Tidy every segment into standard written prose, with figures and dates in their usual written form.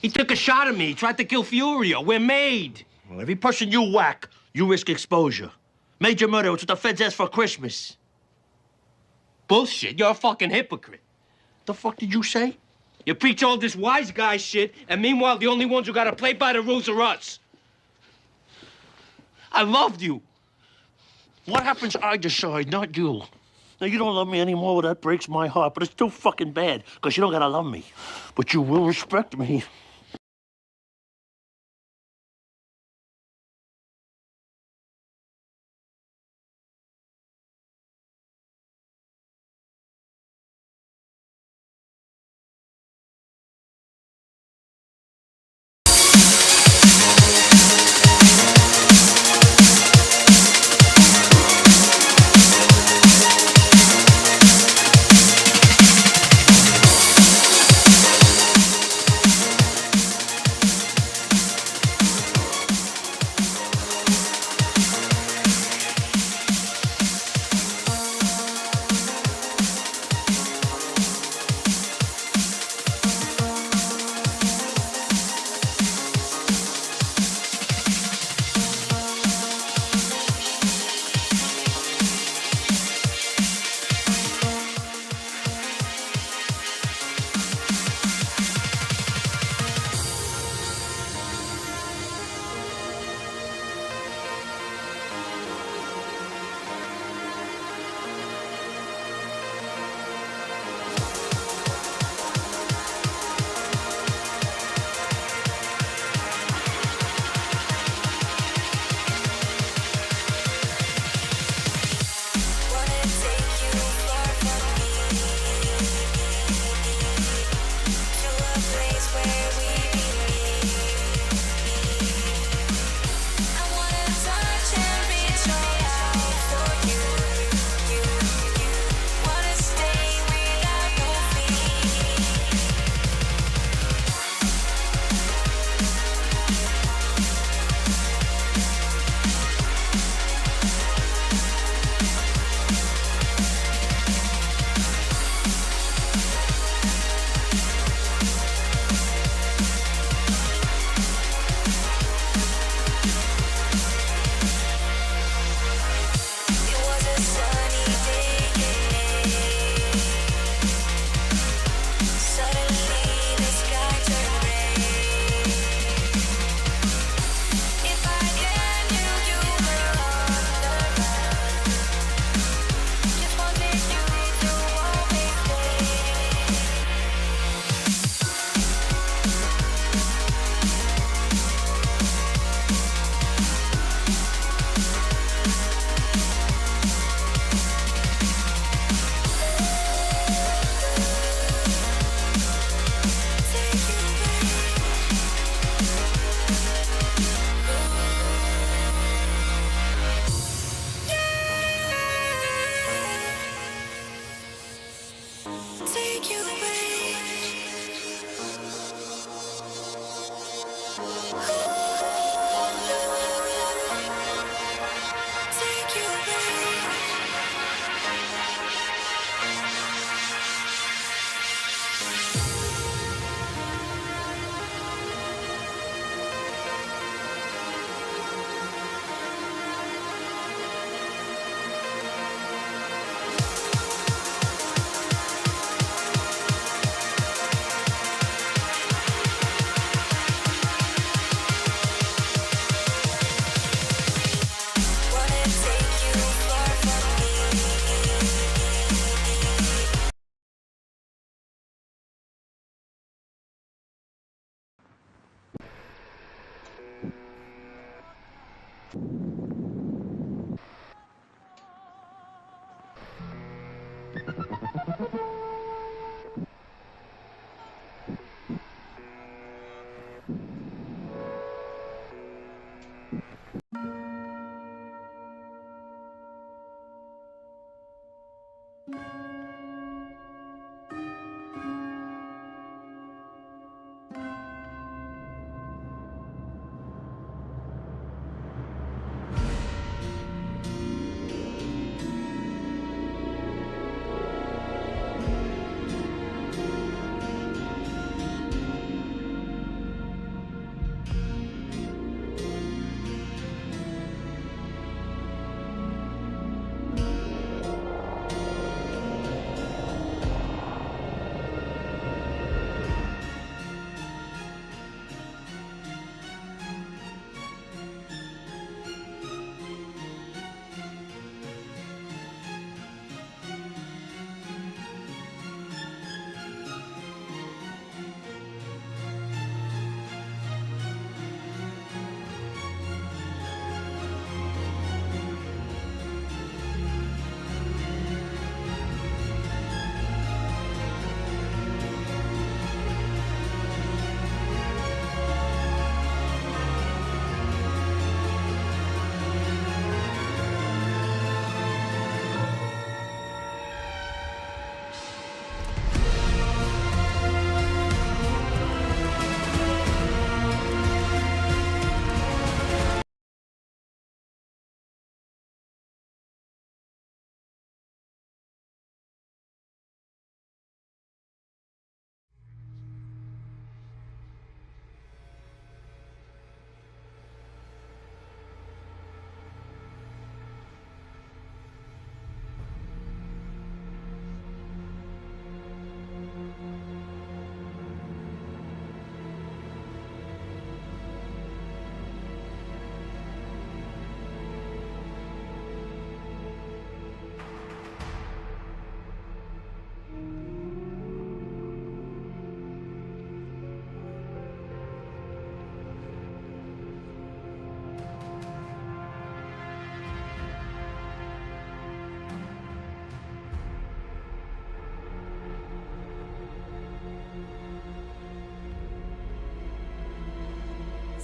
He took a shot at me. He tried to kill Furio. We're made. Well, every person you whack, you risk exposure. Major murder, it's what the feds asked for Christmas. Bullshit, you're a fucking hypocrite. The fuck did you say? You preach all this wise guy shit, and meanwhile, the only ones who gotta play by the rules are us. I loved you. What happens, I decide, not you. Now, you don't love me anymore, well, that breaks my heart, but it's still fucking bad, because you don't gotta love me. But you will respect me.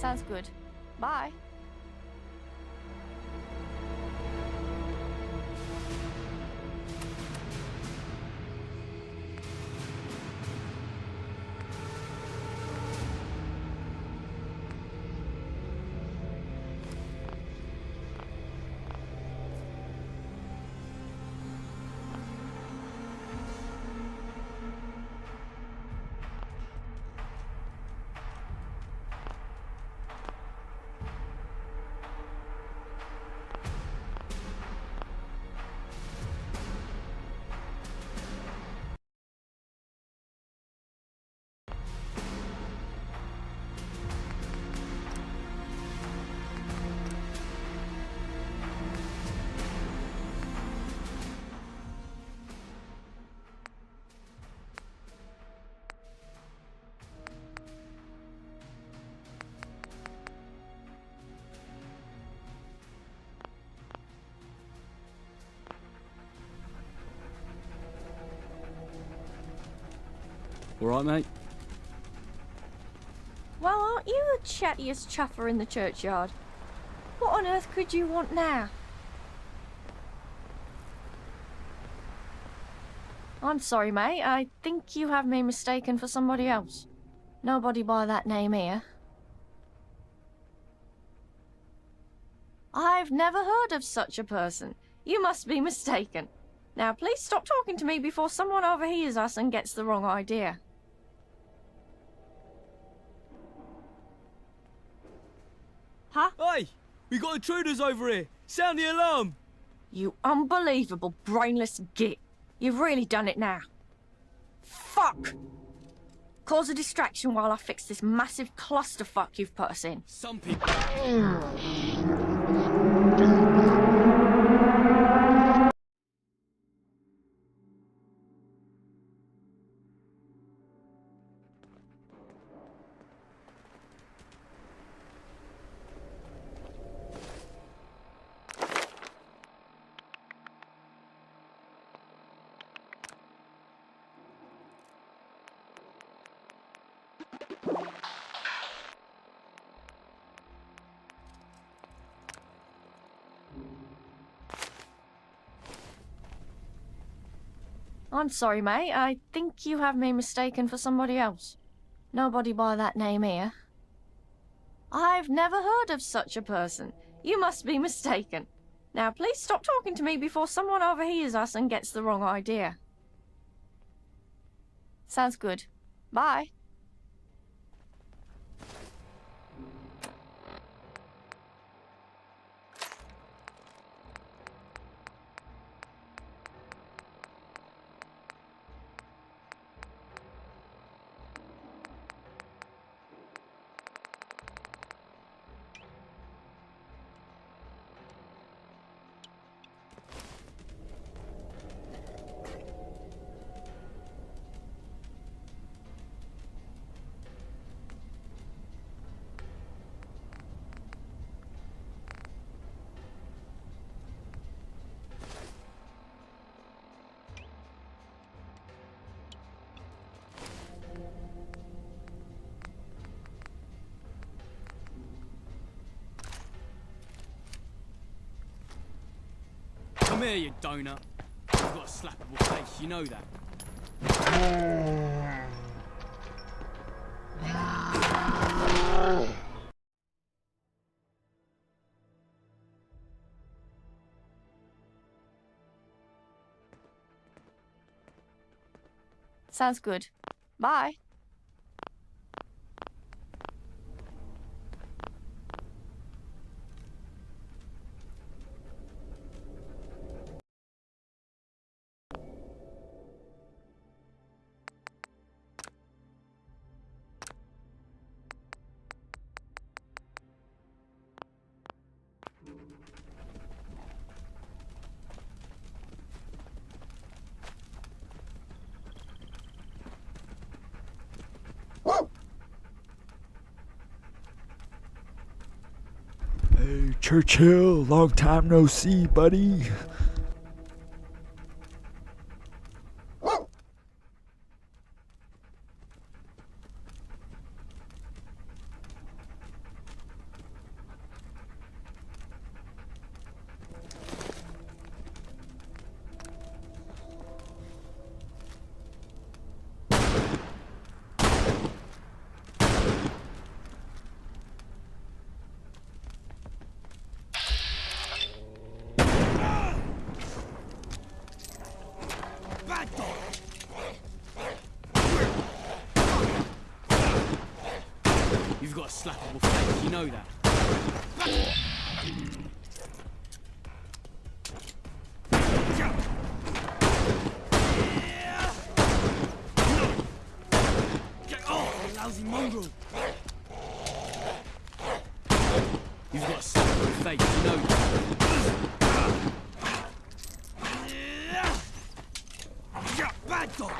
Sounds good. Bye. All right, mate? Well, aren't you the chattiest chuffer in the churchyard? What on earth could you want now? I'm sorry, mate. I think you have me mistaken for somebody else. Nobody by that name here. I've never heard of such a person. You must be mistaken. Now, please stop talking to me before someone overhears us and gets the wrong idea. Huh? Hey! We got intruders over here! Sound the alarm! You unbelievable brainless git. You've really done it now. Fuck! Cause a distraction while I fix this massive clusterfuck you've put us in. Some people... I'm sorry, mate. I think you have me mistaken for somebody else. Nobody by that name here. I've never heard of such a person. You must be mistaken. Now, please stop talking to me before someone overhears us and gets the wrong idea. Sounds good. Bye. Come here, you donut. You've got a slappable face, you know that. Sounds good. Bye. Hey, Churchill, long time no see, buddy. You've got a slappable face, you know that. Get off, you lousy mongrel! You've got a slappable face, you know that. Bad dog!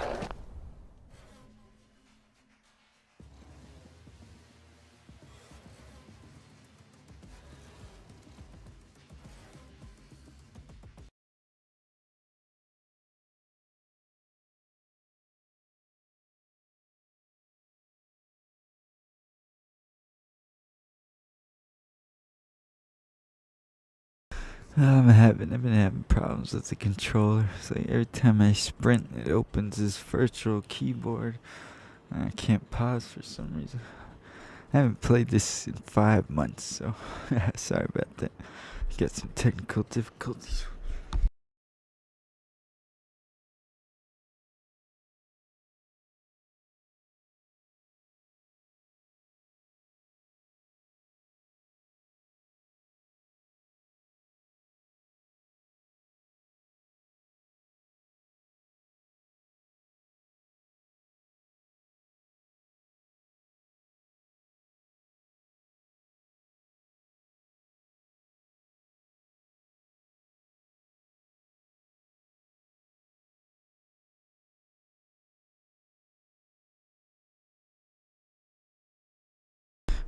I've been having problems with the controller. It's like every time I sprint, it opens this virtual keyboard. And I can't pause for some reason. I haven't played this in 5 months, so sorry about that. Got some technical difficulties.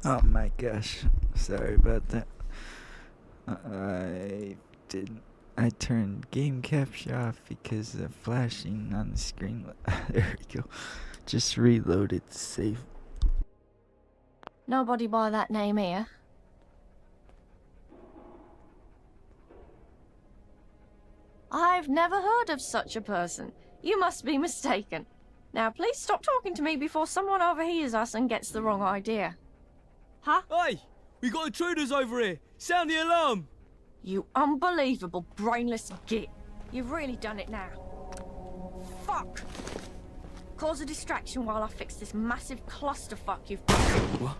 Oh my gosh, sorry about that. I didn't. I turned game capture off because the flashing on the screen. There we go. Just reloaded to save. Nobody by that name here. I've never heard of such a person. You must be mistaken. Now, please stop talking to me before someone overhears us and gets the wrong idea. Huh? Hey! We got intruders over here! Sound the alarm! You unbelievable brainless git. You've really done it now. Fuck! Cause a distraction while I fix this massive clusterfuck you've... What?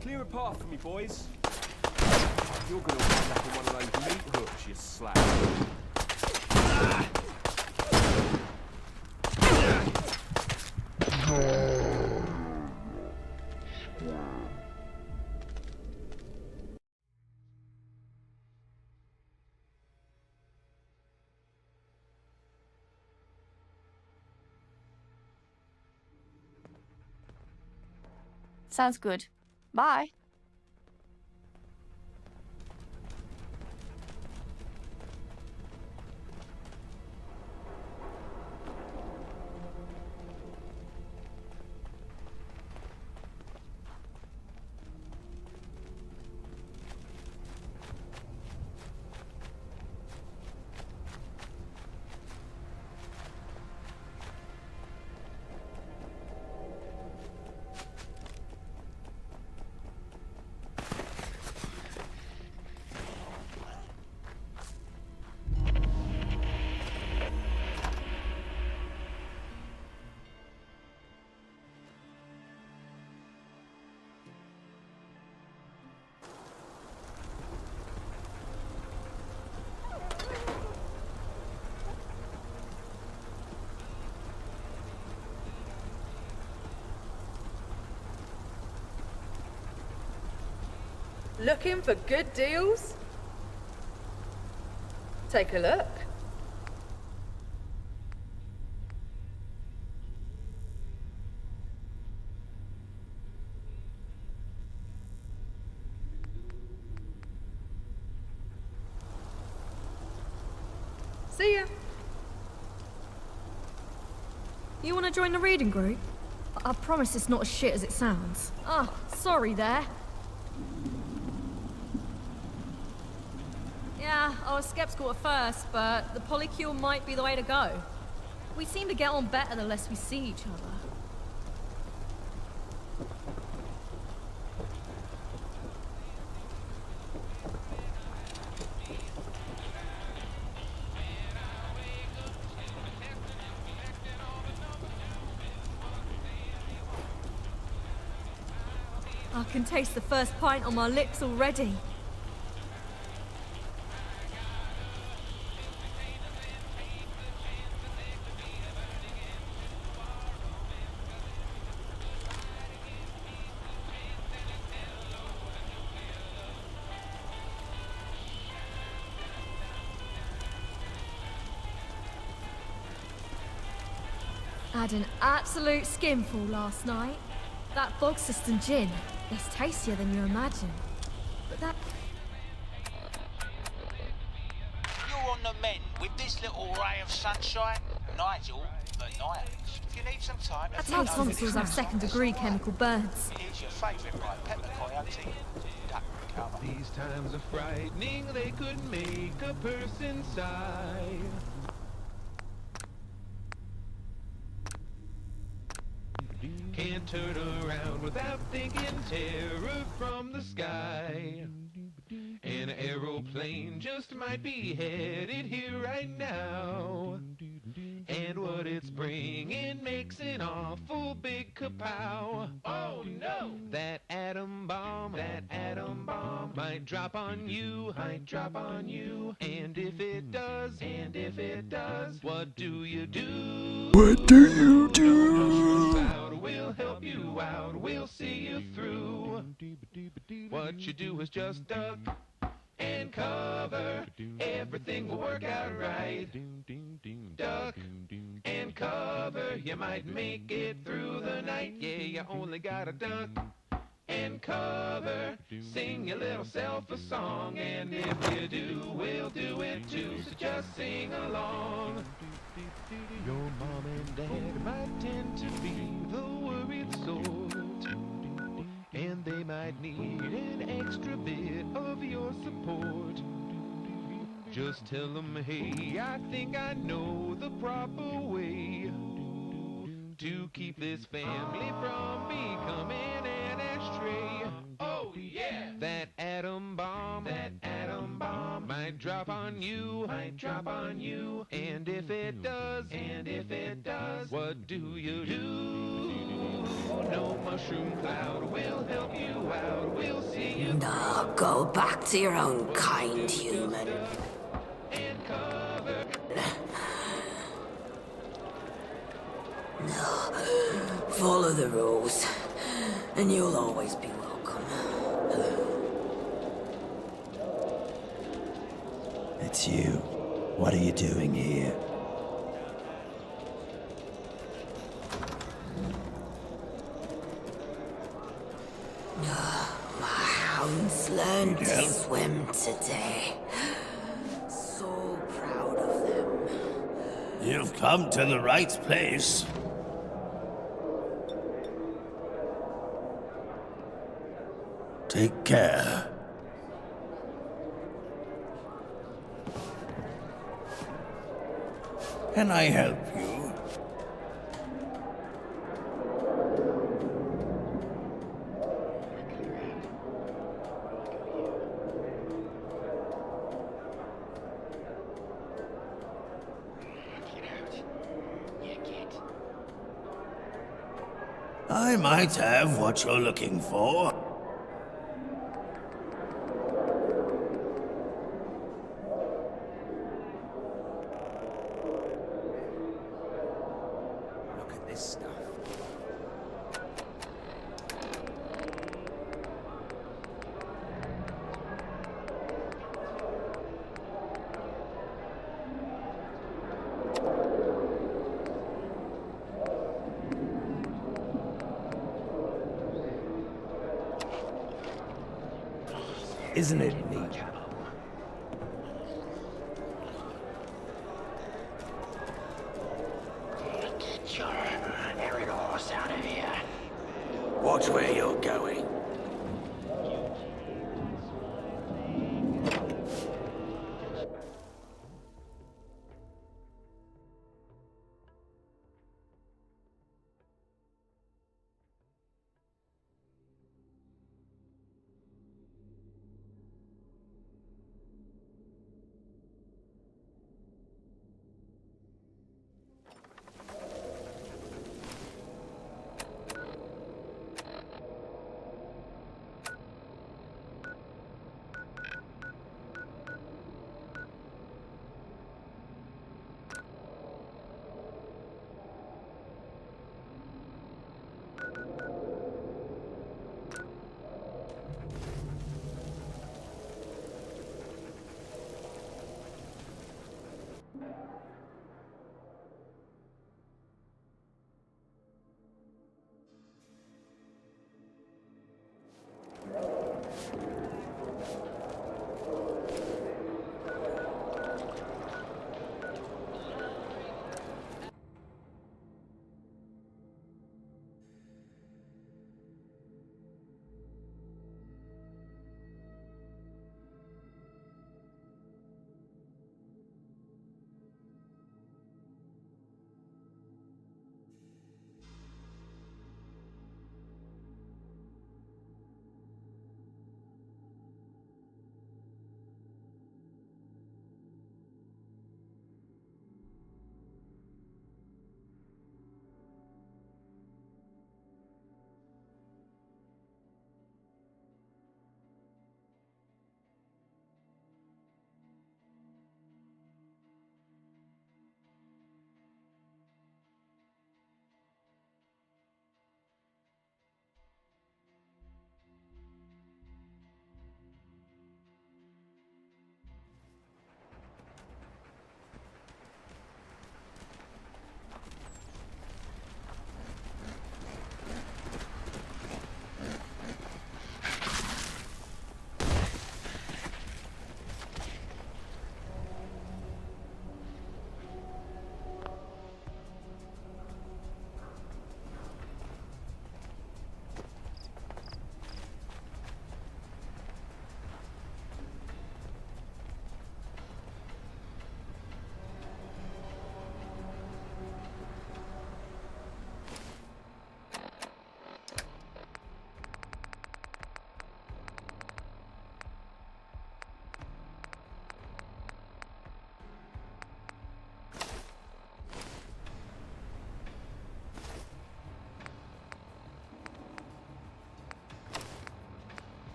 Clear a path for me, boys. You're gonna wind up on one of those meat hooks, you slap. Sounds good. Bye. Looking for good deals? Take a look. See ya. You want to join the reading group? I promise it's not as shit as it sounds. Oh, sorry there. Yeah, I was skeptical at first, but the polycule might be the way to go. We seem to get on better the less we see each other. I can taste the first pint on my lips already. Had an absolute skinful last night. That bog system gin, it's tastier than you imagine. But that... You're on the mend with this little ray of sunshine. Nigel, the night. If you need some time... That's how tonsils have second-degree chemical burns. Here's your favourite right, pepper coyote. Duck cover. These times are frightening, they could make a person sigh. Can't turn around without thinking terror from the sky. An aeroplane just might be headed here right now. And what it's bringing makes an awful big kapow. Oh no! That atom bomb might drop on you, And if it does, what do you do? What do you do? We'll help you out, we'll see you through. What you do is just duck and cover. Everything will work out right. Duck and cover. You might make it through the night. Yeah, you only gotta duck and cover. Sing your little self a song. And if you do, we'll do it too. So just sing along. Your mom and dad might tend to be the worried sort, and they might need an extra bit of your support. Just tell them, hey, I think I know the proper way to keep this family from becoming an ashtray. Oh yeah! That atom bomb might drop on you, And if it does, what do you do? No mushroom cloud will help you out. We'll see you. No, go back to your own kind, human. And cover. No, follow the rules, and you'll always be welcome. It's you. What are you doing here? My hounds learned to swim today. So proud of them. You've come to the right place. Take care. Can I help you? I might have what you're looking for. Look at this stuff. Isn't it neat? Get your errand horse out of here. Watch where you're going.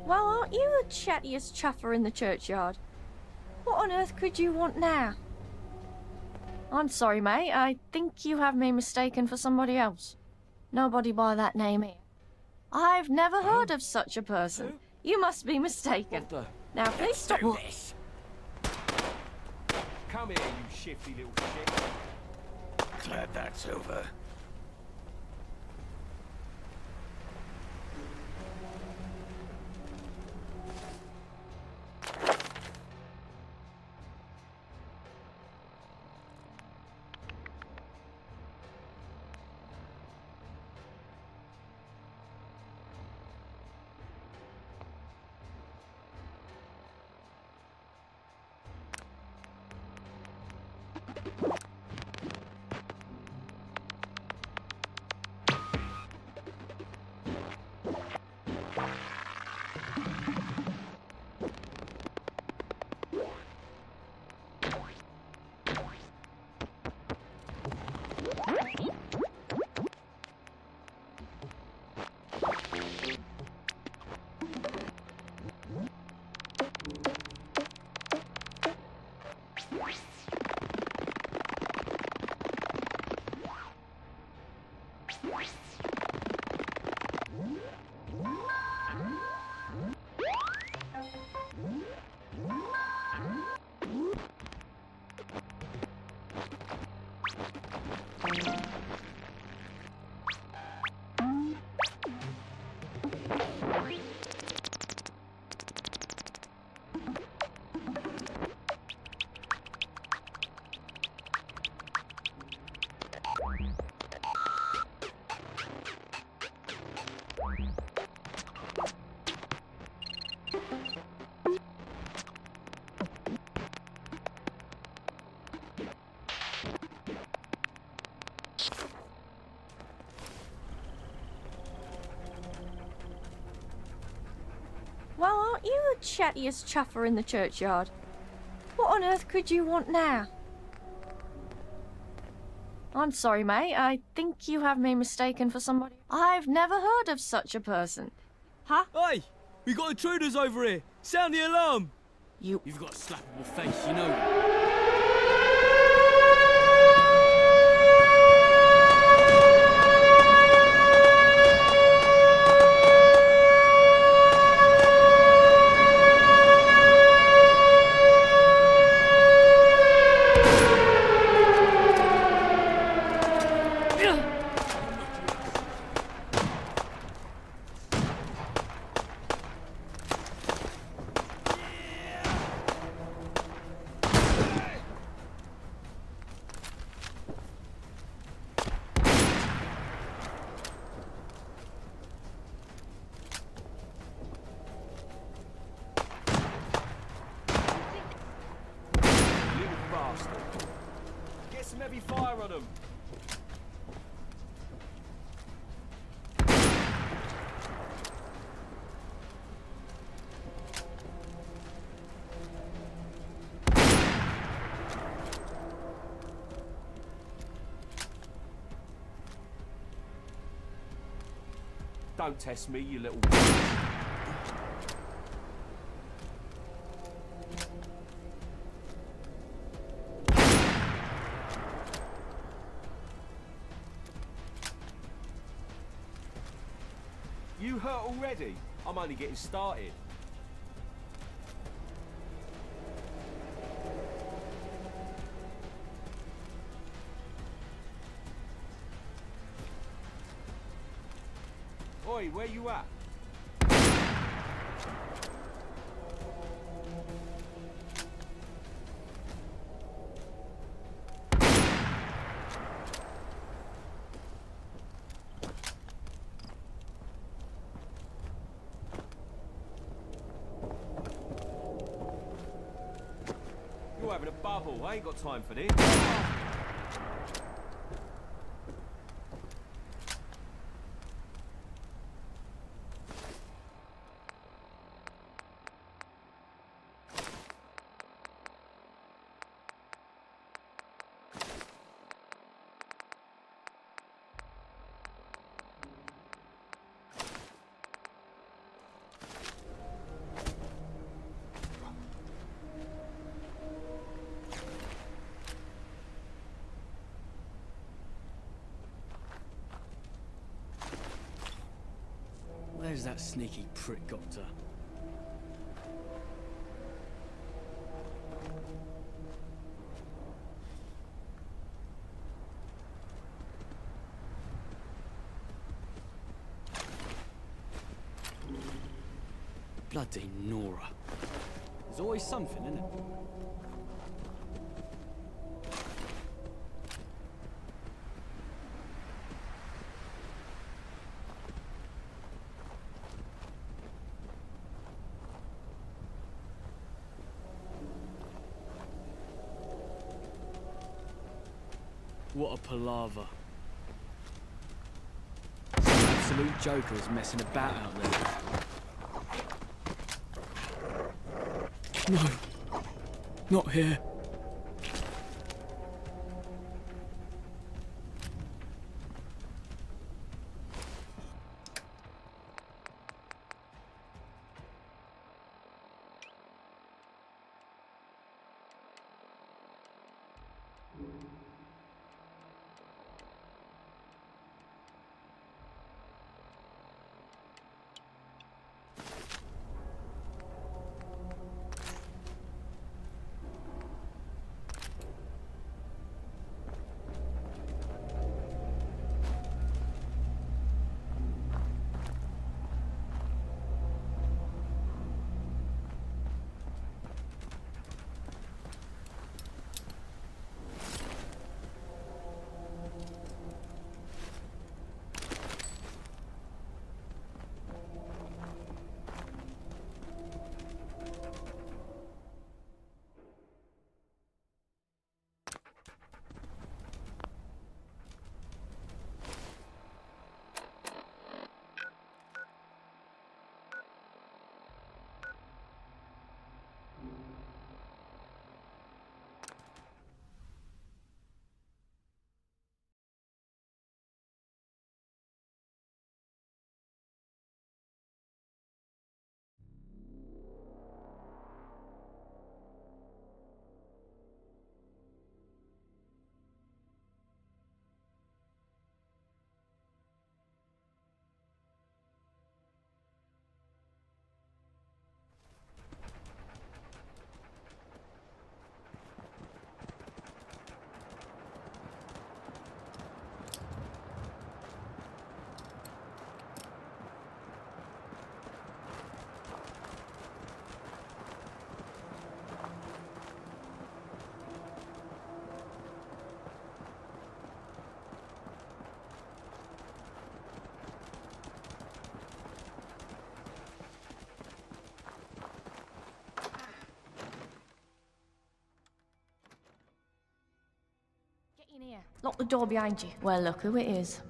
Well, aren't you the chattiest chuffer in the churchyard? What on earth could you want now? I'm sorry, mate. I think you have me mistaken for somebody else. Nobody by that name here. I've never heard of such a person. You must be mistaken. Now, please stop this. Come here, you shifty little shit. Glad that's over. Well, aren't you the chattiest chuffer in the churchyard? What on earth could you want now? I'm sorry, mate. I think you have me mistaken for somebody. I've never heard of such a person. Huh? Hey! We got intruders over here! Sound the alarm! You've got a slappable face, you know that. Get some heavy fire on them. Don't test me, you little... You hurt already? I'm only getting started. Oi, where you at? You're having a bubble. I ain't got time for this. Where's that sneaky prick got to? Bloody Nora. There's always something, isn't it? What a palaver. Some absolute joker is messing about out there. No. Not here. In here. Lock the door behind you. Well, look who it is.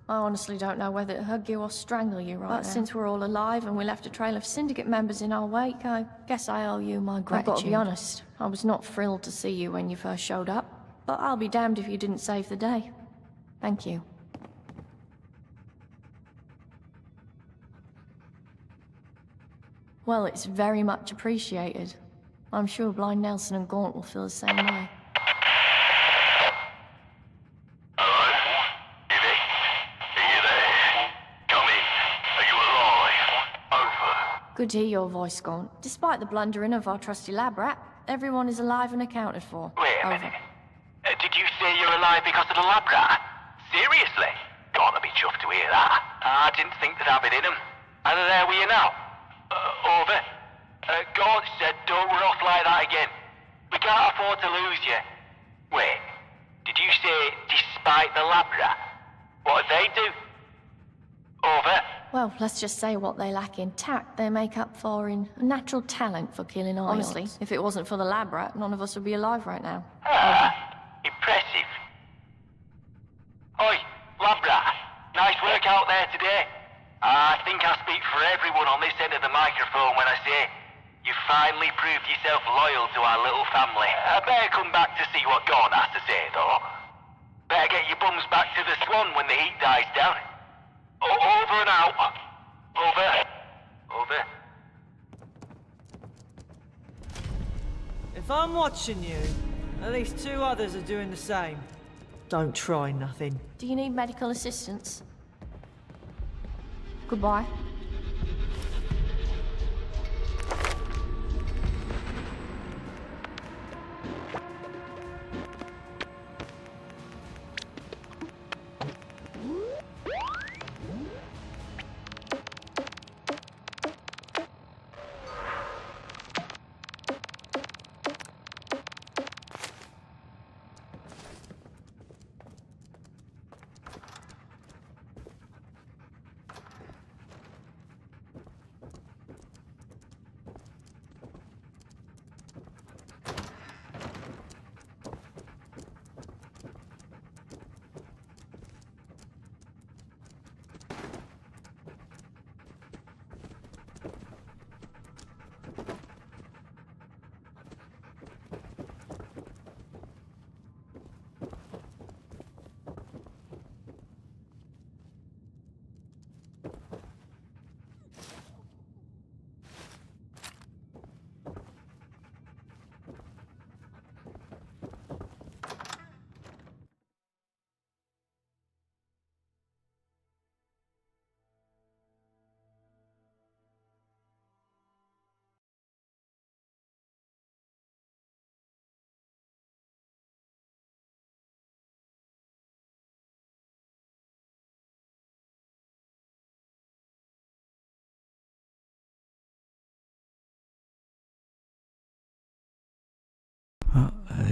I honestly don't know whether to hug you or strangle you right now. But since we're all alive and we left a trail of syndicate members in our wake, I guess I owe you my gratitude. I've got to be honest, I was not thrilled to see you when you first showed up, but I'll be damned if you didn't save the day. Thank you. Well, it's very much appreciated. I'm sure Blind Nelson and Gaunt will feel the same way. Good to hear your voice, Gaunt. Despite the blundering of our trusty lab rat, everyone is alive and accounted for. Wait a minute. Did you say you're alive because of the lab rat? Seriously? Gotta be chuffed to hear that. I didn't think they'd have it in them. Are they there with you now? Over. Gaunt said don't run off like that again. We can't afford to lose you. Wait, did you say despite the lab rat? What did they do? Over. Well, let's just say what they lack in tact, they make up for in a natural talent for killing ions. Honestly, if it wasn't for the lab rat, none of us would be alive right now. Impressive. Oi, lab rat. Nice work out there today. I think I speak for everyone on this end of the microphone when I say you finally proved yourself loyal to our little family. I better come back to see what Gaunt has to say, though. Better get your bums back to the Swan when the heat dies down. Over and out. Over. Over. If I'm watching you, at least 2 others are doing the same. Don't try nothing. Do you need medical assistance? Goodbye.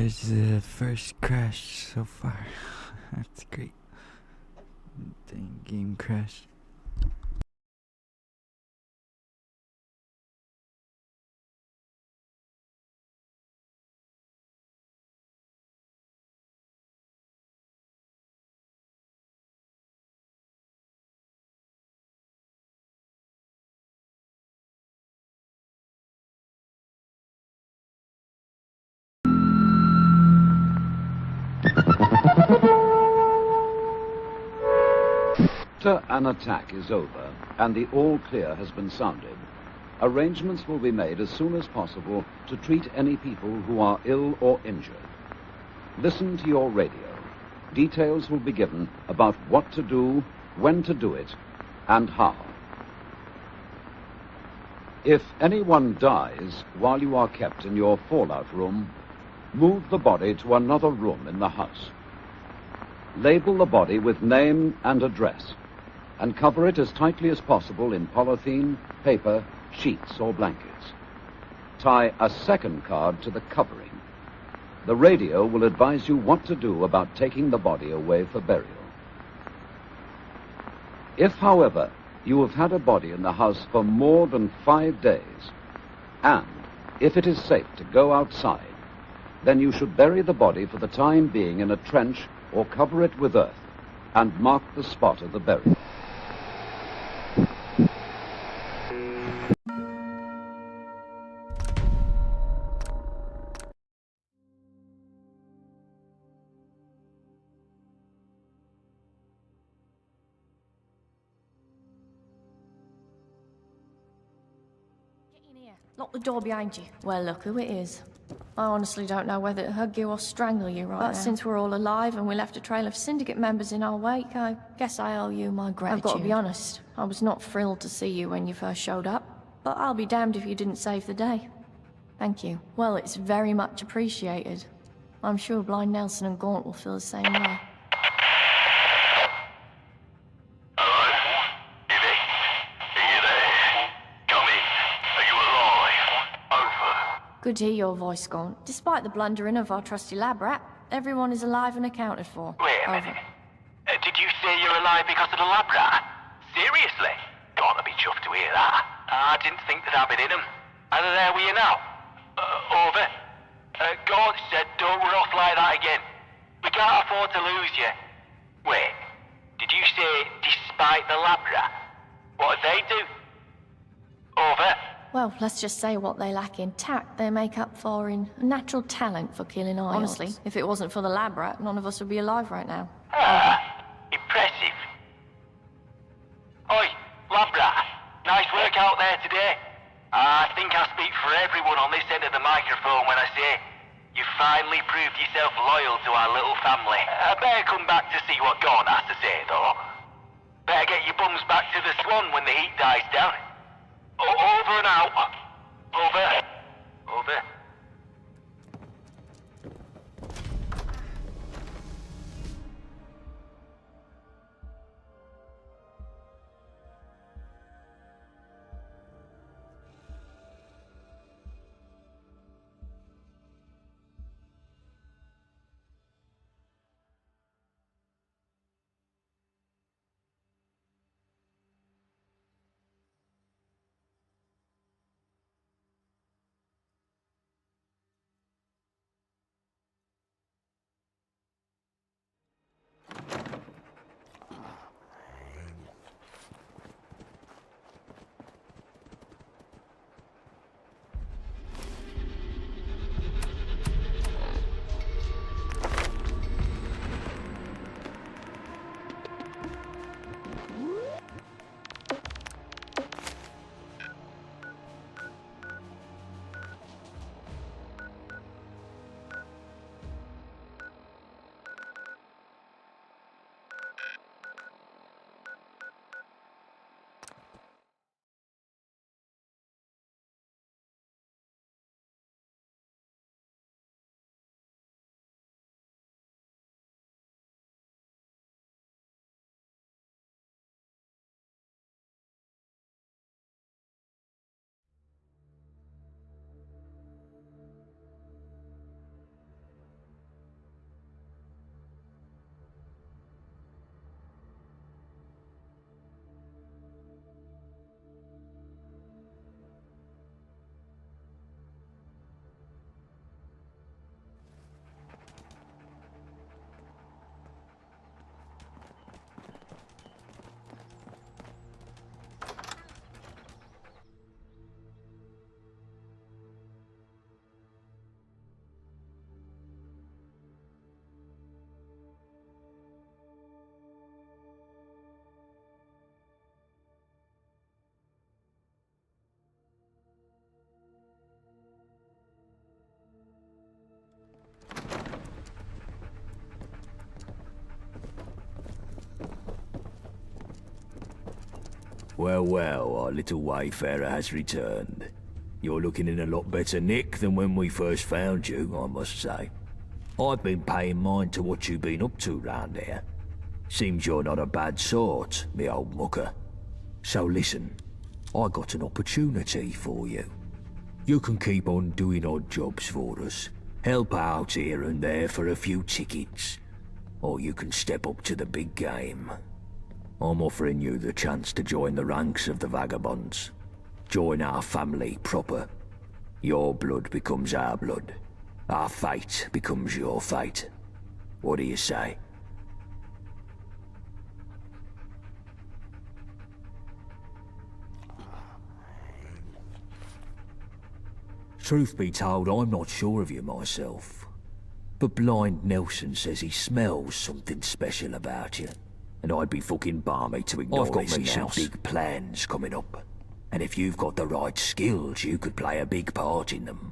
there's the first crash so far. That's great. Dang, game crashed. After an attack is over and the all clear has been sounded, arrangements will be made as soon as possible to treat any people who are ill or injured. Listen to your radio. Details will be given about what to do, when to do it, and how. If anyone dies while you are kept in your fallout room, move the body to another room in the house. Label the body with name and address, and cover it as tightly as possible in polythene, paper, sheets, or blankets. Tie a second card to the covering. The radio will advise you what to do about taking the body away for burial. If, however, you have had a body in the house for more than 5 days, and if it is safe to go outside, then you should bury the body for the time being in a trench or cover it with earth and mark the spot of the burial. Lock the door behind you. Well, look who it is. I honestly don't know whether to hug you or strangle you right now. But since we're all alive and we left a trail of syndicate members in our wake, I guess I owe you my gratitude. I've got to be honest, I was not thrilled to see you when you first showed up, but I'll be damned if you didn't save the day. Thank you. Well, it's very much appreciated. I'm sure Blind Nelson and Gaunt will feel the same way. Good to hear your voice, Gaunt. Despite the blundering of our trusty lab rat, everyone is alive and accounted for. Wait a minute. Did you say you're alive because of the lab rat? Seriously? Gotta be chuffed to hear that. I didn't think that I'd been in them. Are they there with you now? Over. Gaunt said don't run off like that again. We can't afford to lose you. Wait, did you say despite the lab rat? What did they do? Over. Well, let's just say what they lack in tact, they make up for in natural talent for killing ions. Honestly, if it wasn't for the lab rat, none of us would be alive right now. Impressive. Oi, lab rat. Nice work out there today. I think I speak for everyone on this end of the microphone when I say you finally proved yourself loyal to our little family. I better come back to see what Gaunt has to say, though. Better get your bums back to the Swan when the heat dies down. Over and out. Over. Over. Well, well, our little wayfarer has returned. You're looking in a lot better nick than when we first found you, I must say. I've been paying mind to what you've been up to round here. Seems you're not a bad sort, me old mucker. So listen, I got an opportunity for you. You can keep on doing odd jobs for us, help out here and there for a few tickets, or you can step up to the big game. I'm offering you the chance to join the ranks of the vagabonds. Join our family proper. Your blood becomes our blood. Our fate becomes your fate. What do you say? Truth be told, I'm not sure of you myself. But Blind Nelson says he smells something special about you. And I'd be fucking balmy to ignore. I've got me some big plans coming up. And if you've got the right skills, you could play a big part in them.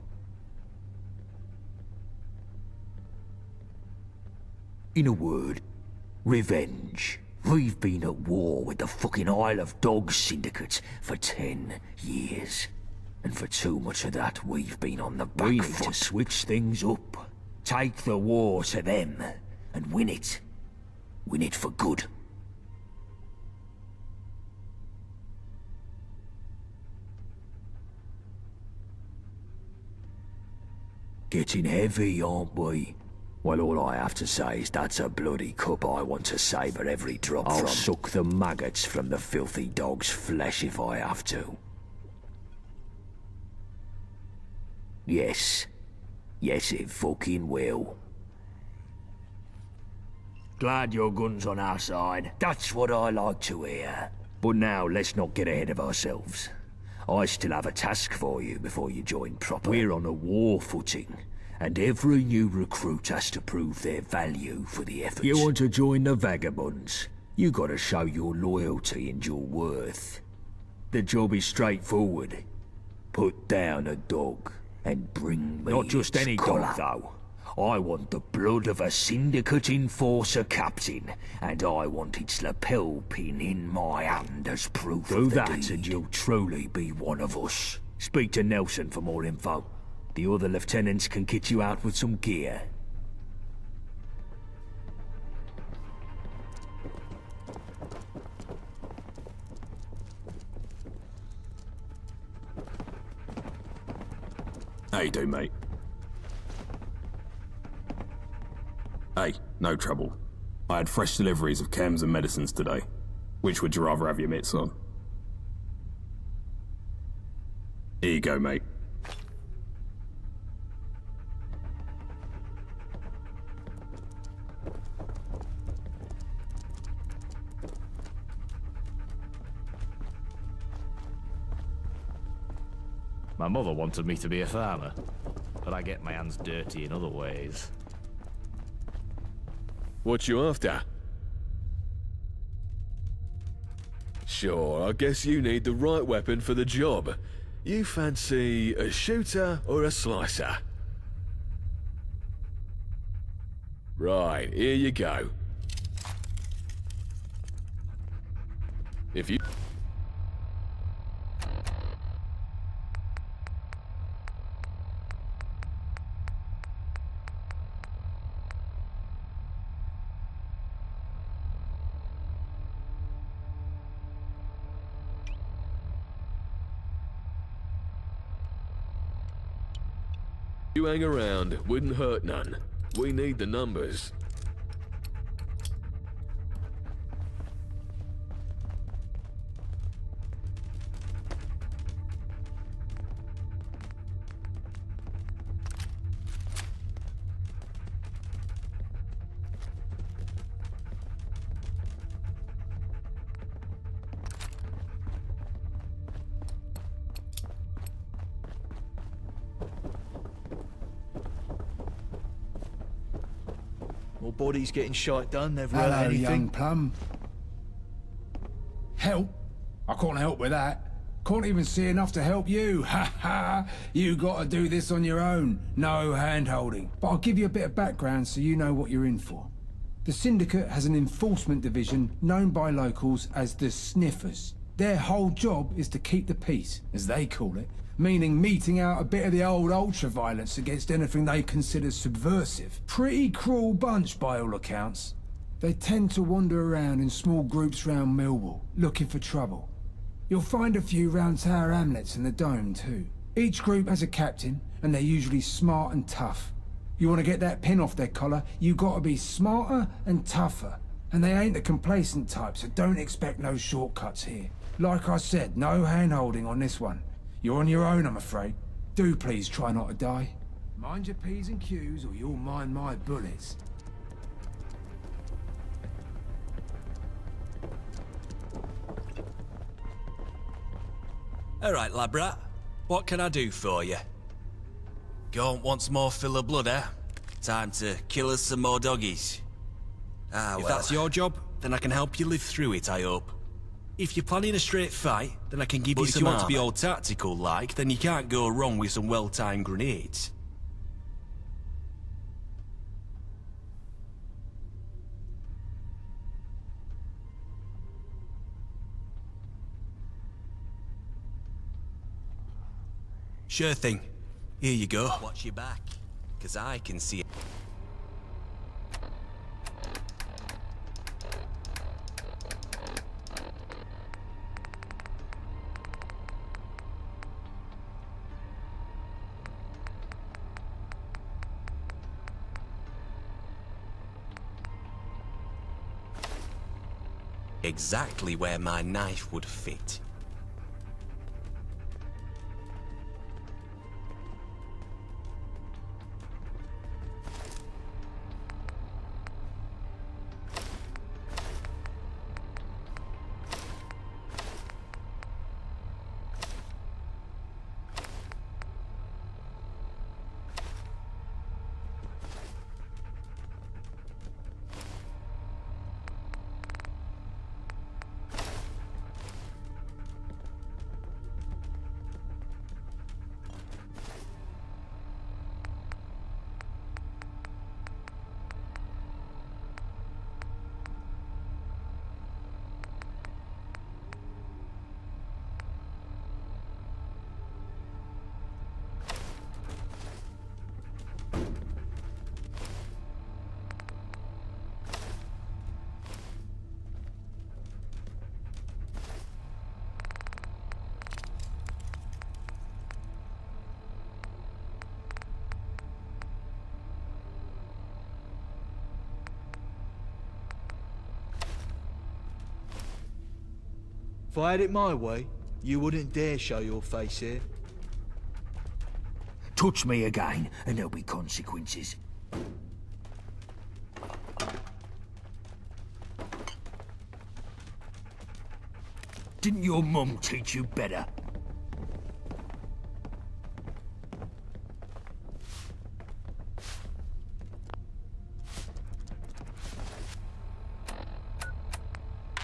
In a word, revenge. We've been at war with the fucking Isle of Dogs syndicate for 10 years. And for too much of that, we've been on the back foot. We need to switch things up. Take the war to them and win it. Win it for good. Getting heavy, aren't we? Well, all I have to say is that's a bloody cup I want to savour every drop from. I'll suck the maggots from the filthy dog's flesh if I have to. Yes. Yes, it fucking will. Glad your gun's on our side. That's what I like to hear. But now, let's not get ahead of ourselves. I still have a task for you before you join proper. We're on a war footing, and every new recruit has to prove their value for the effort. You want to join the vagabonds? You gotta show your loyalty and your worth. The job is straightforward. Put down a dog and bring me. Not just any dog, though. I want the blood of a syndicate enforcer captain, and I want its lapel pin in my hand as proof of the deed. And you'll truly be one of us. Speak to Nelson for more info. The other lieutenants can kit you out with some gear. How you doing, mate? Hey, no trouble. I had fresh deliveries of chems and medicines today. Which would you rather have your mitts on? Here you go, mate. My mother wanted me to be a farmer, but I get my hands dirty in other ways. What you after? Sure, I guess you need the right weapon for the job. You fancy a shooter or a slicer? Right, here you go. If you... You hang around, wouldn't hurt none. We need the numbers. More bodies getting shite done, never Hello, heard anything. young plum. Help? I can't help with that. Can't even see enough to help you. Ha ha! You gotta do this on your own. No hand-holding. But I'll give you a bit of background so you know what you're in for. The Syndicate has an enforcement division known by locals as the Sniffers. Their whole job is to keep the peace, as they call it, meaning meting out a bit of the old ultra-violence against anything they consider subversive. Pretty cruel bunch by all accounts. They tend to wander around in small groups round Millwall, looking for trouble. You'll find a few round Tower Hamlets and the Dome too. Each group has a captain, and they're usually smart and tough. You want to get that pin off their collar, you gotta be smarter and tougher. And they ain't the complacent type, so don't expect no shortcuts here. Like I said, no hand-holding on this one. You're on your own, I'm afraid. Do please try not to die. Mind your P's and Q's, or you'll mind my bullets. All right, Labrat. What can I do for you? Gaunt wants more filler blood, eh? Time to kill us some more doggies. Ah, well. If that's your job, then I can help you live through it, I hope. If you're planning a straight fight, then I can give you some armor. If you want to be all tactical-like, then you can't go wrong with some well-timed grenades. Sure thing. Here you go. Watch your back, because I can see it. Exactly where my knife would fit. If I had it my way, you wouldn't dare show your face here. Touch me again, and there'll be consequences. Didn't your mum teach you better?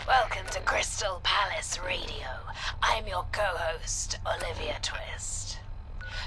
Welcome to Crystal Palace Radio. I'm your co-host, Olivia Twist.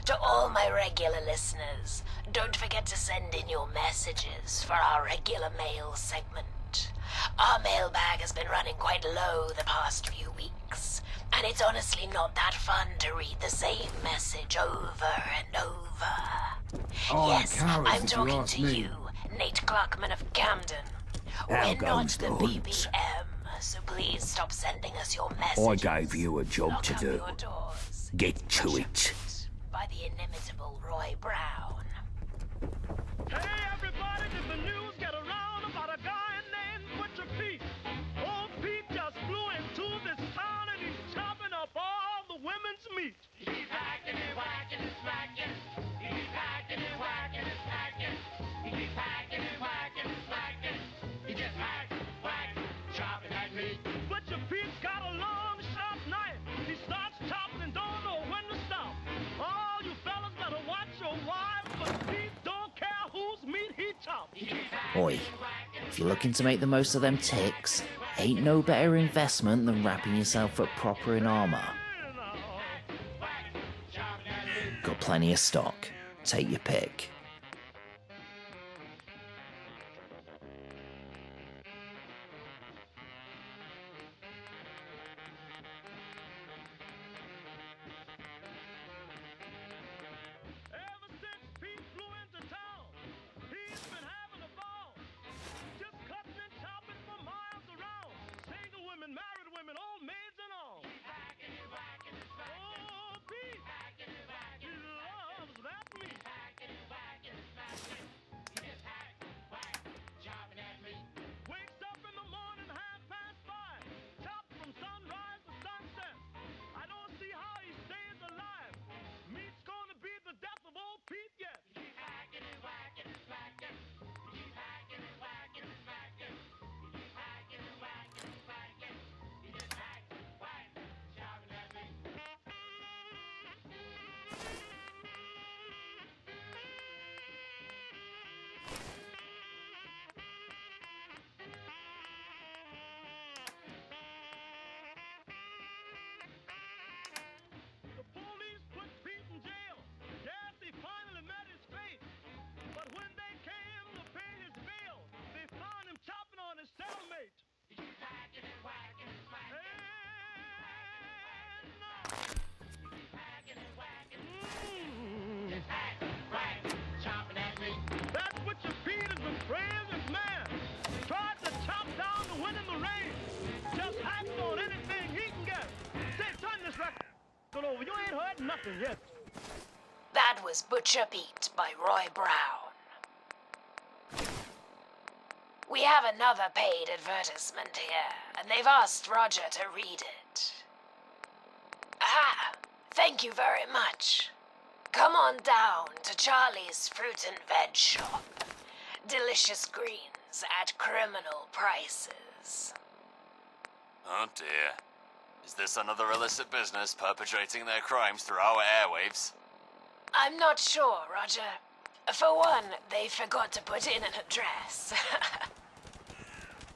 To all my regular listeners, don't forget to send in your messages for our regular mail segment. Our mailbag has been running quite low the past few weeks, and it's honestly not that fun to read the same message over and over. Oh, yes, cowards, I'm if talking ask to me. you, Nate Clarkman of Camden. How We're not goes the the hunt? BBM, so please stop sending us your messages. I gave you a job to do. Get to it. By the inimitable Roy Brown. Hey everybody, did the news get around about a guy named Butcher Pete? Old Pete just flew into this town and he's chopping up all the women's meat. He's hacking and whacking and smacking. He's hacking and whacking and smacking. He's hacking and whacking and smacking. He just hacks, whacks, chopping that meat. Butcher Pete's got a long, sharp knife. He starts chopping and don't know when to stop. All you fellas better watch your wives, but Pete don't care whose meat he chops. Oi, if you're looking to make the most of them ticks, ain't no better investment than wrapping yourself up proper in armour. Got plenty of stock. Take your pick. muscle over. You ain't heard nothing yet. That was Butcher Pete by Roy Brown. We have another paid advertisement here, and they've asked Roger to read it. Ah, thank you very much. Come on down to Charlie's Fruit and Veg Shop. Delicious greens at criminal prices. Oh dear. Is this another illicit business perpetrating their crimes through our airwaves? I'm not sure, Roger. For one, they forgot to put in an address.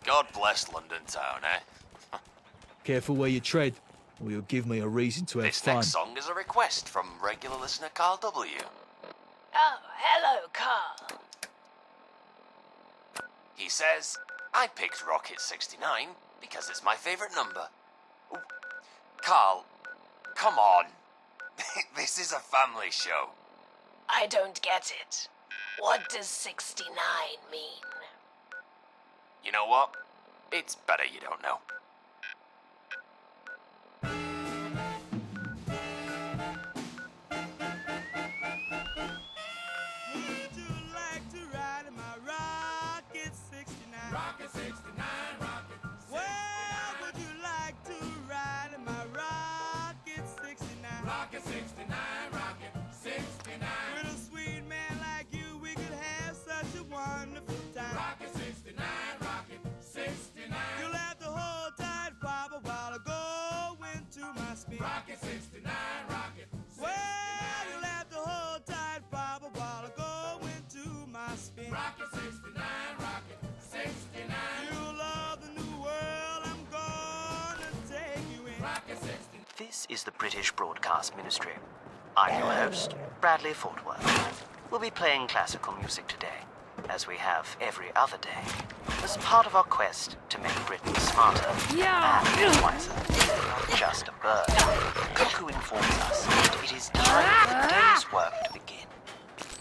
God bless London town, eh? Careful where you tread, or you'll give me a reason to have This fun. next song is a request from regular listener Carl W. Oh, hello, Carl. He says, I picked Rocket 69 because it's my favorite number. Ooh. Carl, come on. This is a family show. I don't get it. What does 69 mean? You know what? It's better you don't know. Would you like to ride in my Rocket 69? Rocket 69, Rocket 69. Well, would you like to ride in my Rocket 69? Rocket 69, Rocket 69. With a sweet man like you, we could have such a wonderful time. Rocket 69, Rocket 69. You'll have to hold tight, Papa, while I go into my spin. Rocket 69, Rocket 69. Well, you'll have to hold tight, Papa, while I go into my spin. Rocket 69, Rocket 69. You'll love the new world, I'm gonna take you in. Rocket 69. This is the British Broadcast Ministry. I'm your host, Bradley Fortworth. We'll be playing classical music today, as we have every other day, as part of our quest to make Britain smarter and wiser. Not just a bird. Cuckoo informs us that it is time for the day's work to begin.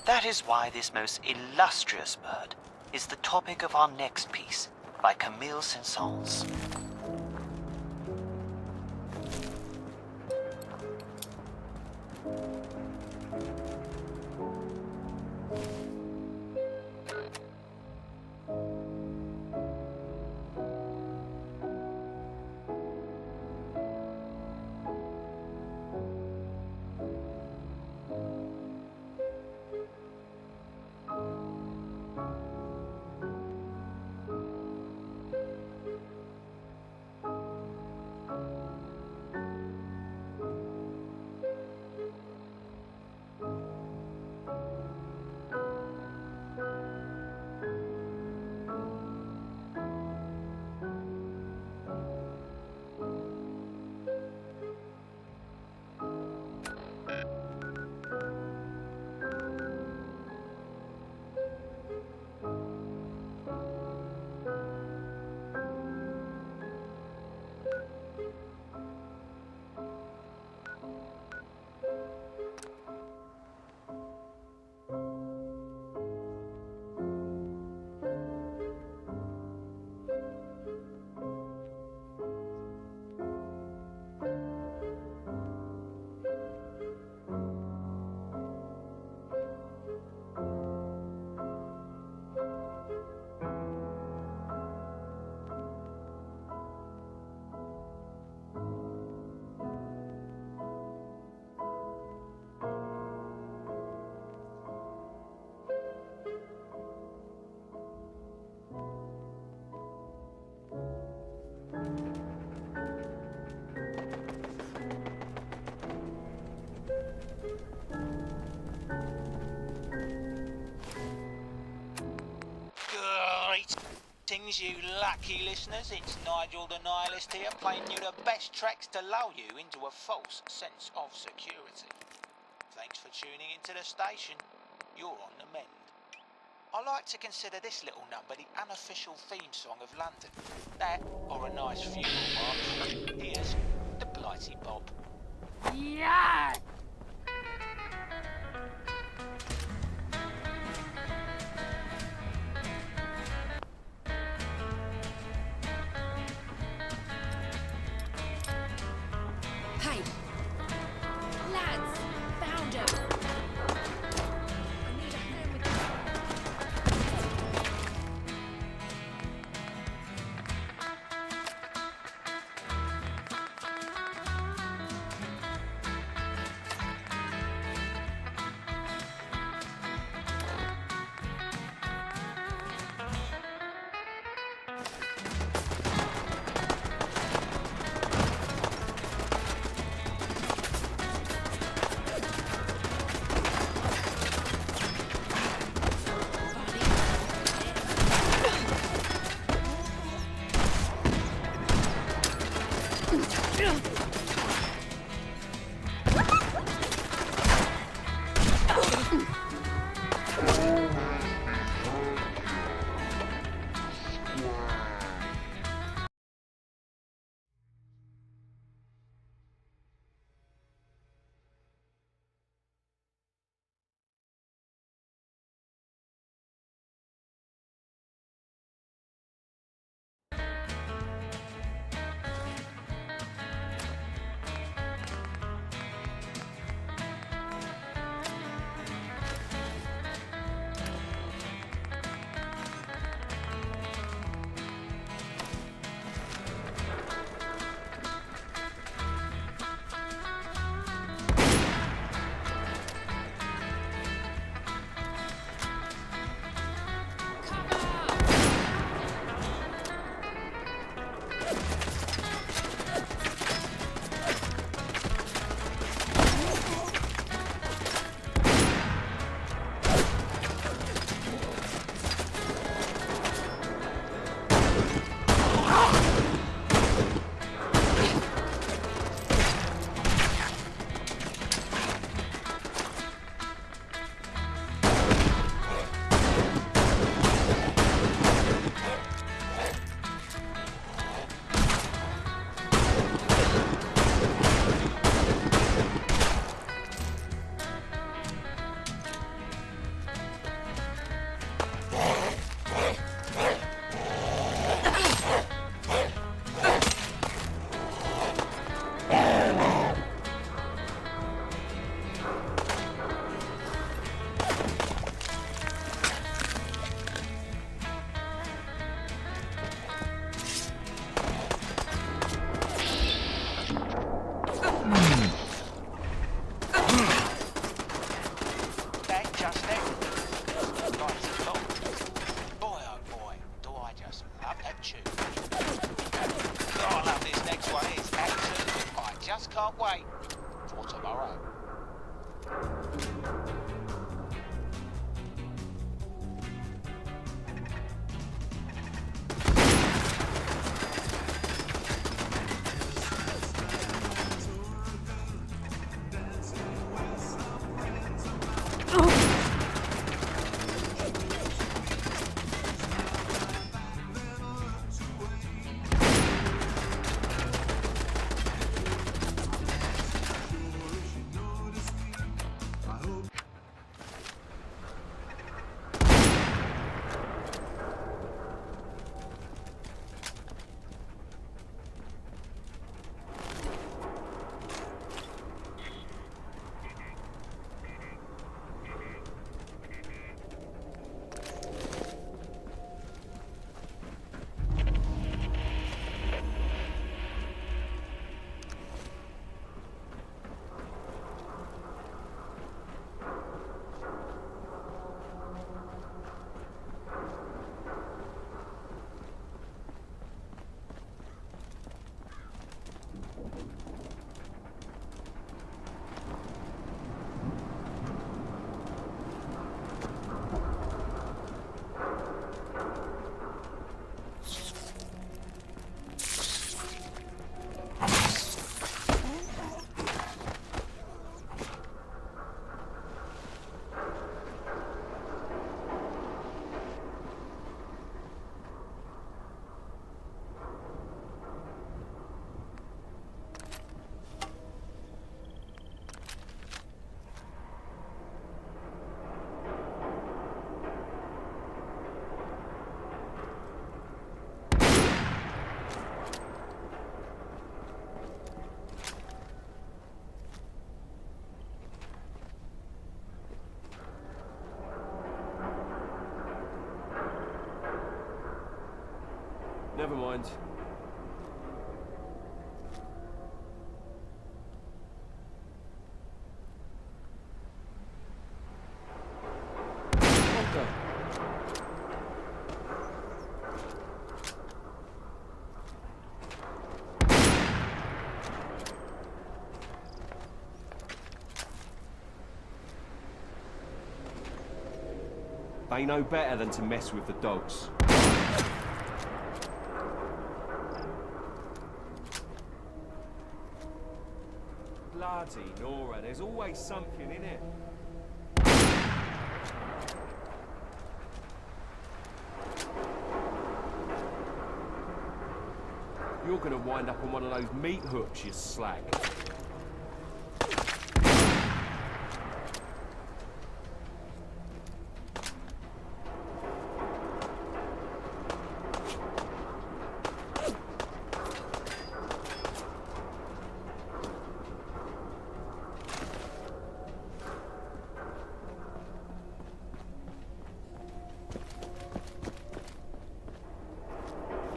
That is why this most illustrious bird is the topic of our next piece by Camille Saint-Saëns. Greetings, you lucky listeners. It's Nigel the Nihilist here, playing you the best tracks to lull you into a false sense of security. Thanks for tuning into the station. You're on the mend. I like to consider this little number the unofficial theme song of London. That, or a nice funeral march. Here's the Blighty Bob. Yeah! Hey, can't wait for tomorrow. Never mind. What the? They know better than to mess with the dogs. Bloody Nora, there's always something in it. You're gonna wind up on one of those meat hooks, you slag.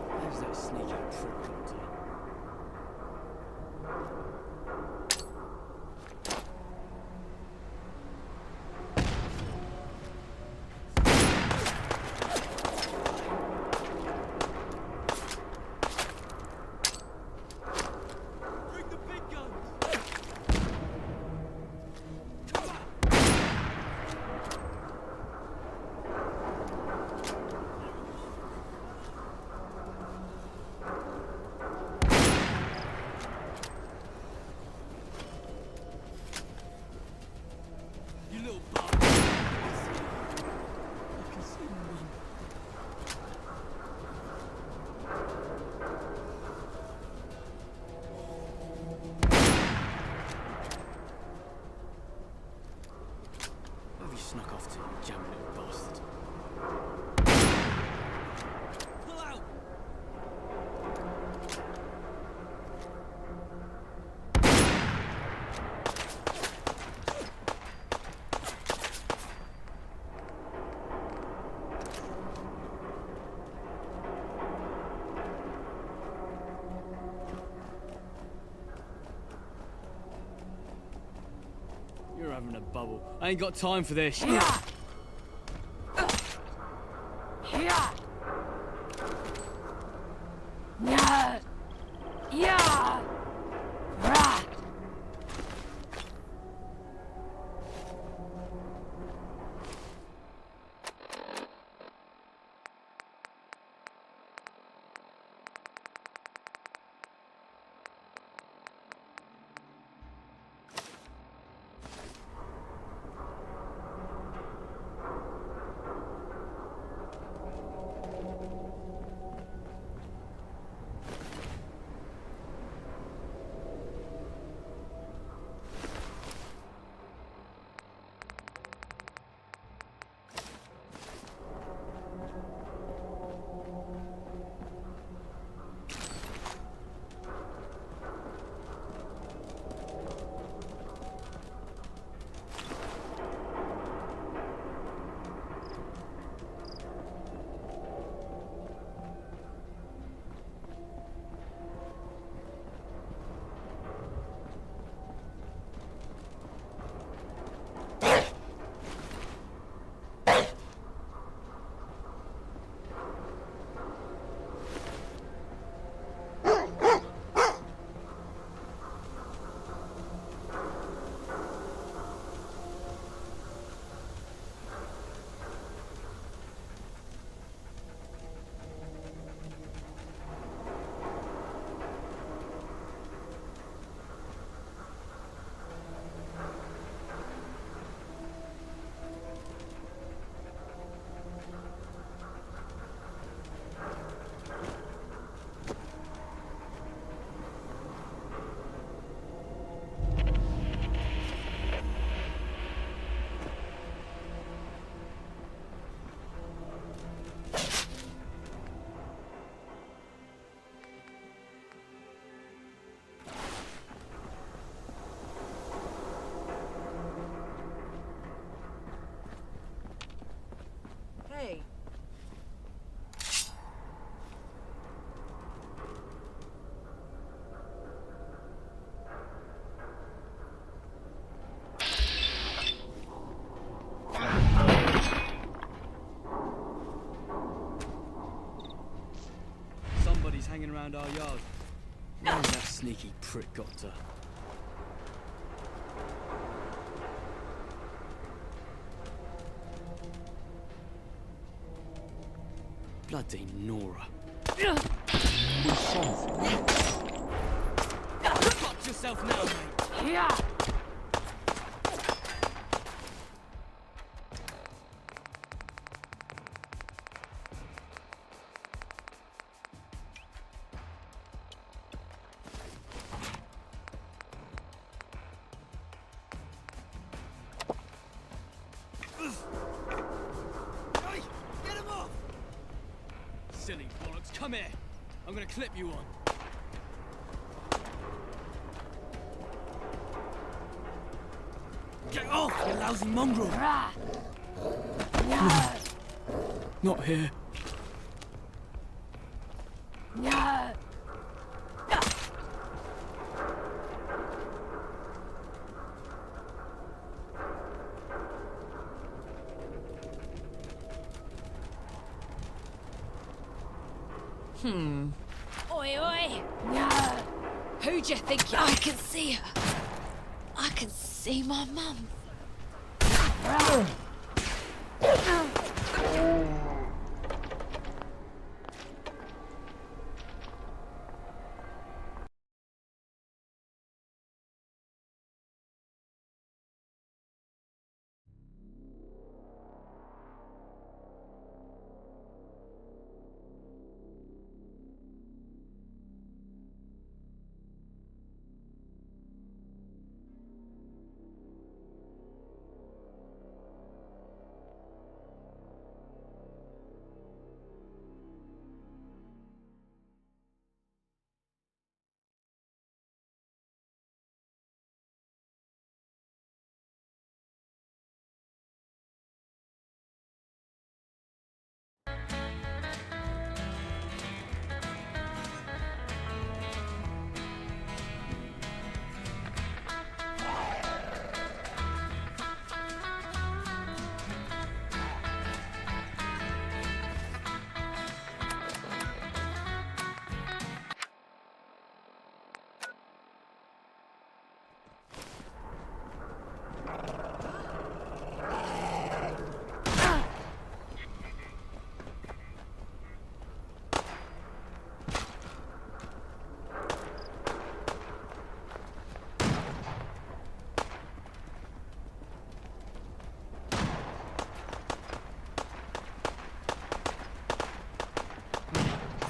Where's that sneaky prick gone to? Bring the big guns! You little bastard. I can see them. Where have you snuck off to, you jamming little bastard? Pull out! You're having a bubble. I ain't got time for this. Yeah. Yeah. Yeah. Rah. hanging around our yard. Where's that sneaky prick got to? Bloody Nora. Watch yourself now, mate. Yeah. Hey, get him off! Silly bollocks, come here. I'm gonna clip you on. Get off, you lousy mongrel! Not here. Oi, oi! Who do you think you are? I can see her. I can see my mum.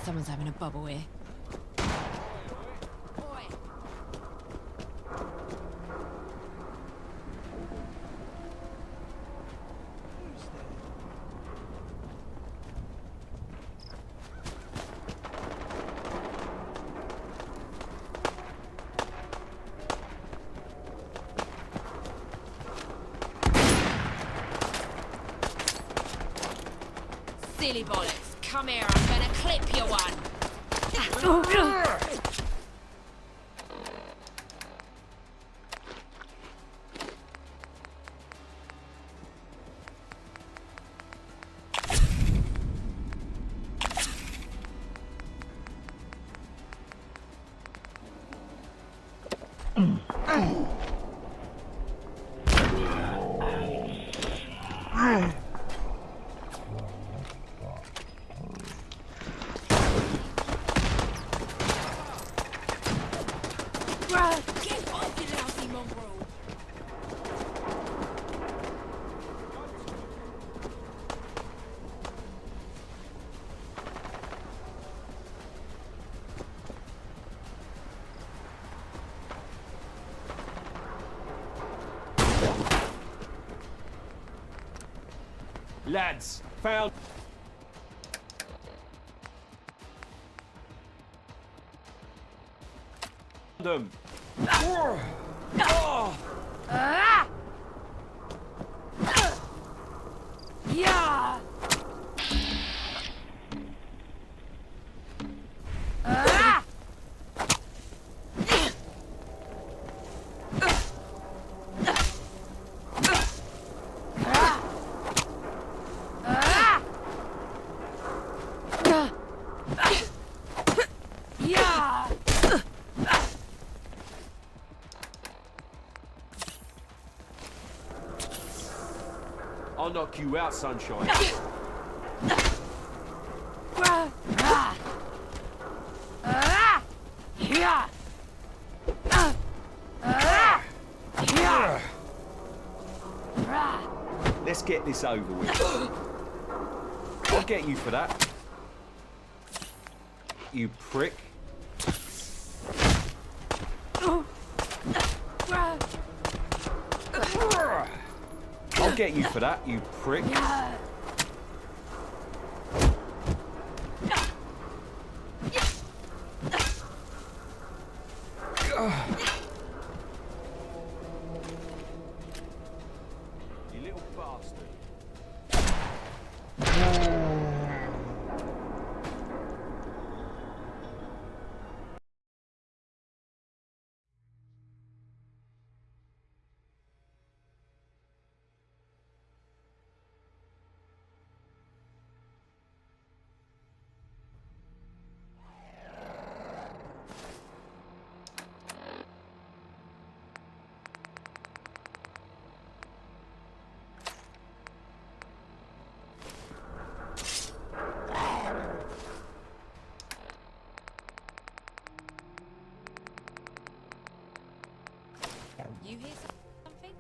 Someone's having a bubble here. Silly bollocks, come here, I'm gonna clip you one. Get off, you lousy mongrel! Lads, found them. Yeah! knock you out, sunshine. Let's get this over with. I'll get you for that. You prick. I'll get you for that, you prick. You little bastard. You hear something?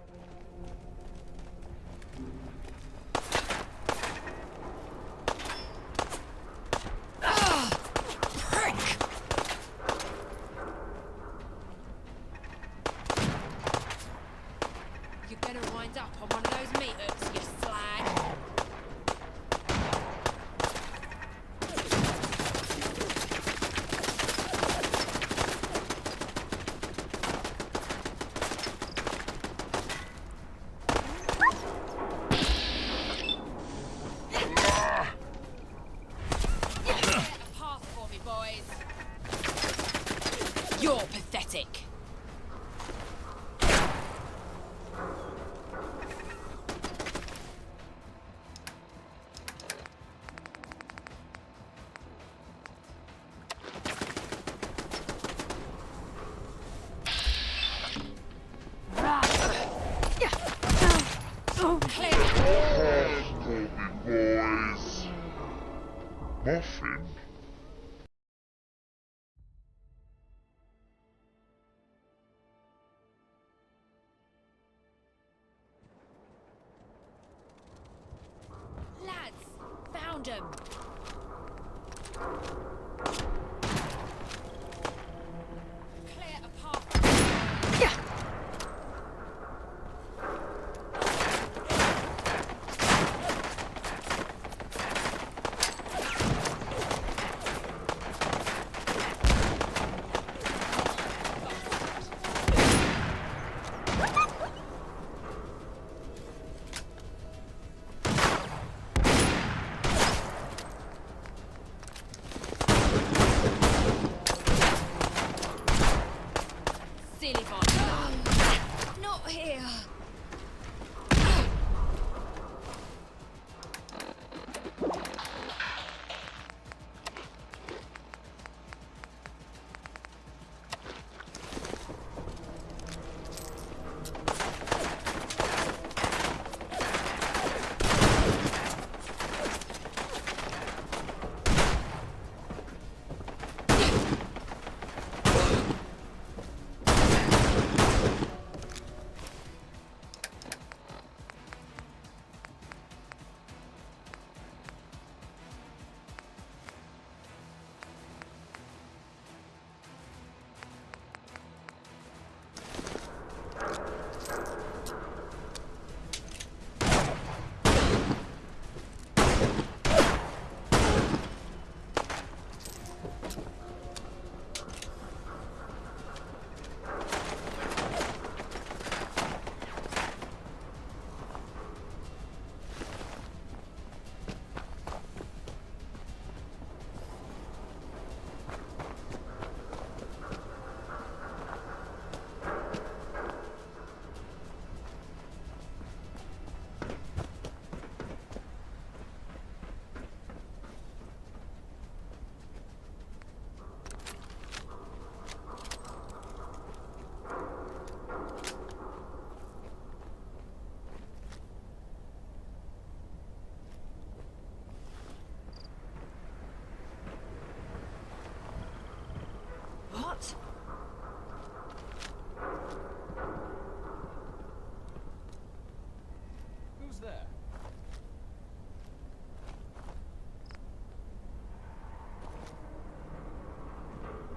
Prick! You're gonna wind up on one of those meat-hooks, you slag. You're pathetic. Boys. Muffin?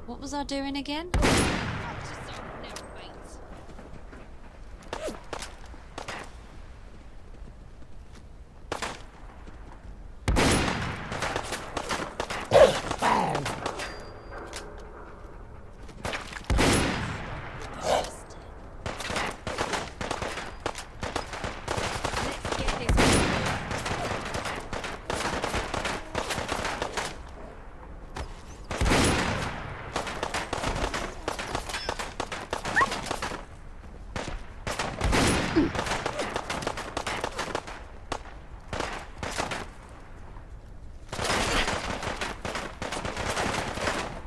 What was I doing again?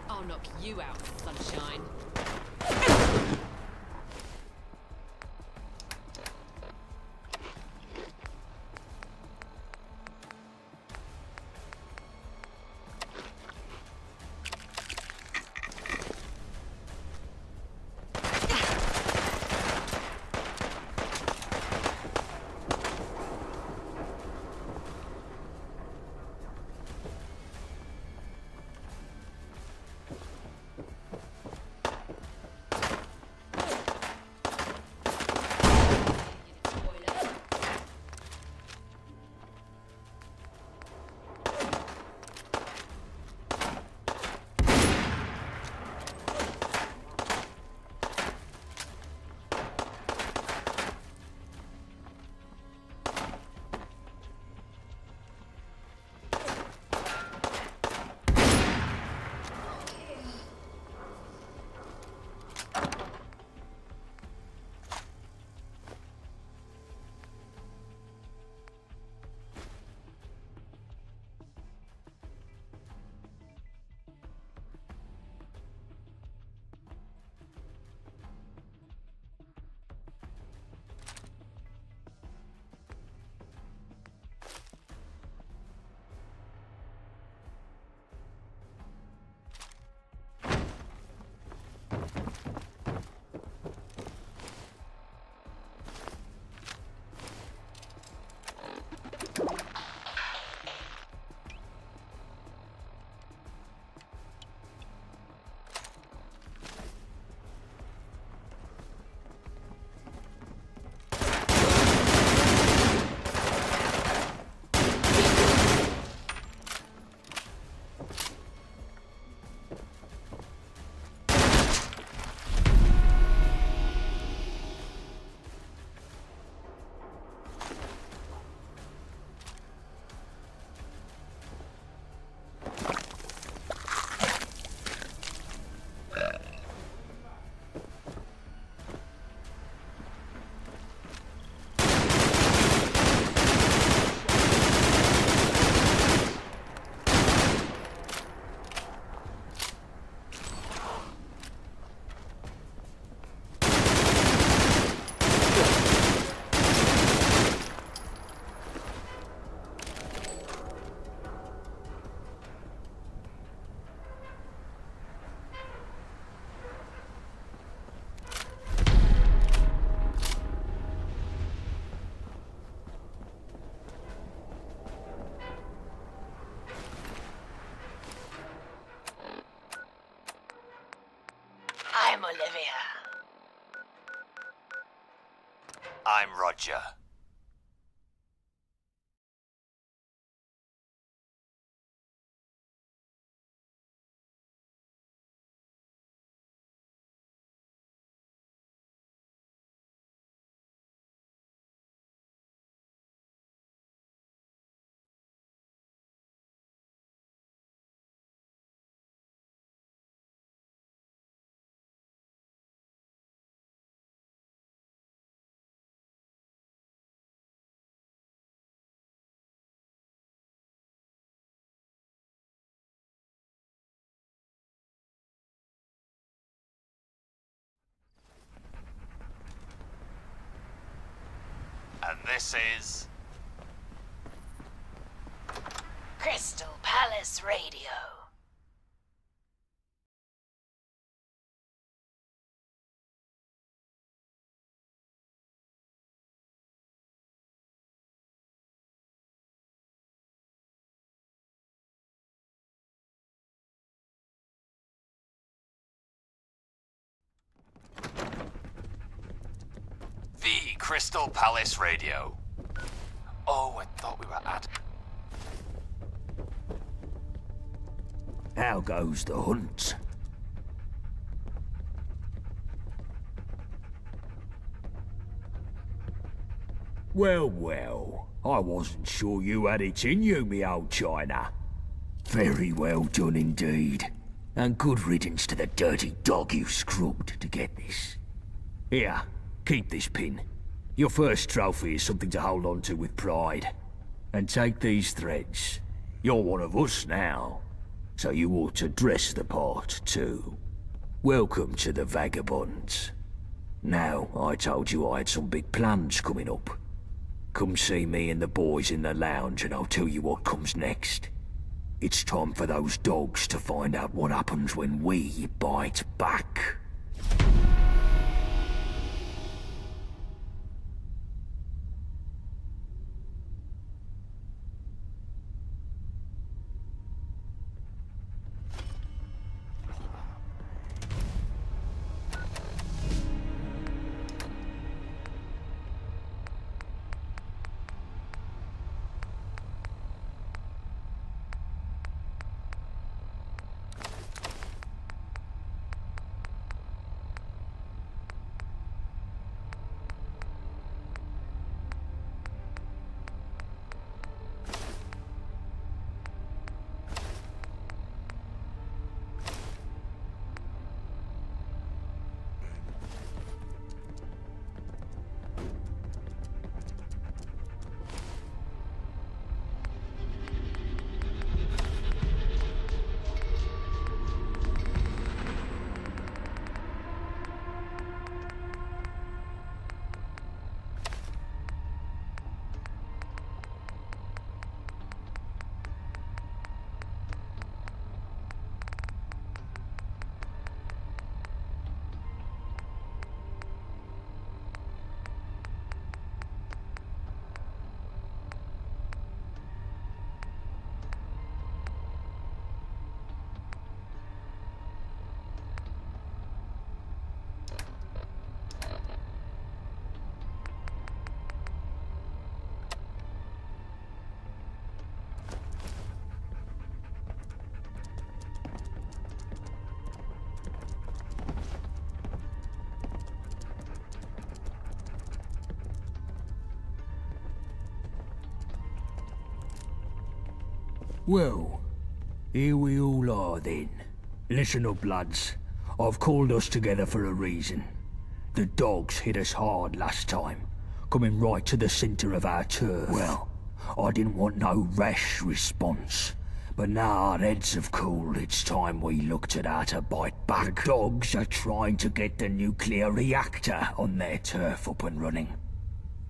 I'll knock you out, sunshine. I'm Olivia. I'm Roger. And this is... Crystal Palace Radio. Crystal Palace Radio. Oh, I thought we were at... How goes the hunt? Well, well, I wasn't sure you had it in you, me old China. Very well done indeed. And good riddance to the dirty dog you scrubbed to get this. Here, keep this pin. Your first trophy is something to hold on to with pride. And take these threads. You're one of us now, so you ought to dress the part too. Welcome to the Vagabonds. Now, I told you I had some big plans coming up. Come see me and the boys in the lounge and I'll tell you what comes next. It's time for those dogs to find out what happens when we bite back. Well, here we all are then. Listen up, lads. I've called us together for a reason. The dogs hit us hard last time, coming right to the centre of our turf. Well, I didn't want no rash response. But now our heads have cooled, it's time we looked at how to bite back. The dogs are trying to get the nuclear reactor on their turf up and running.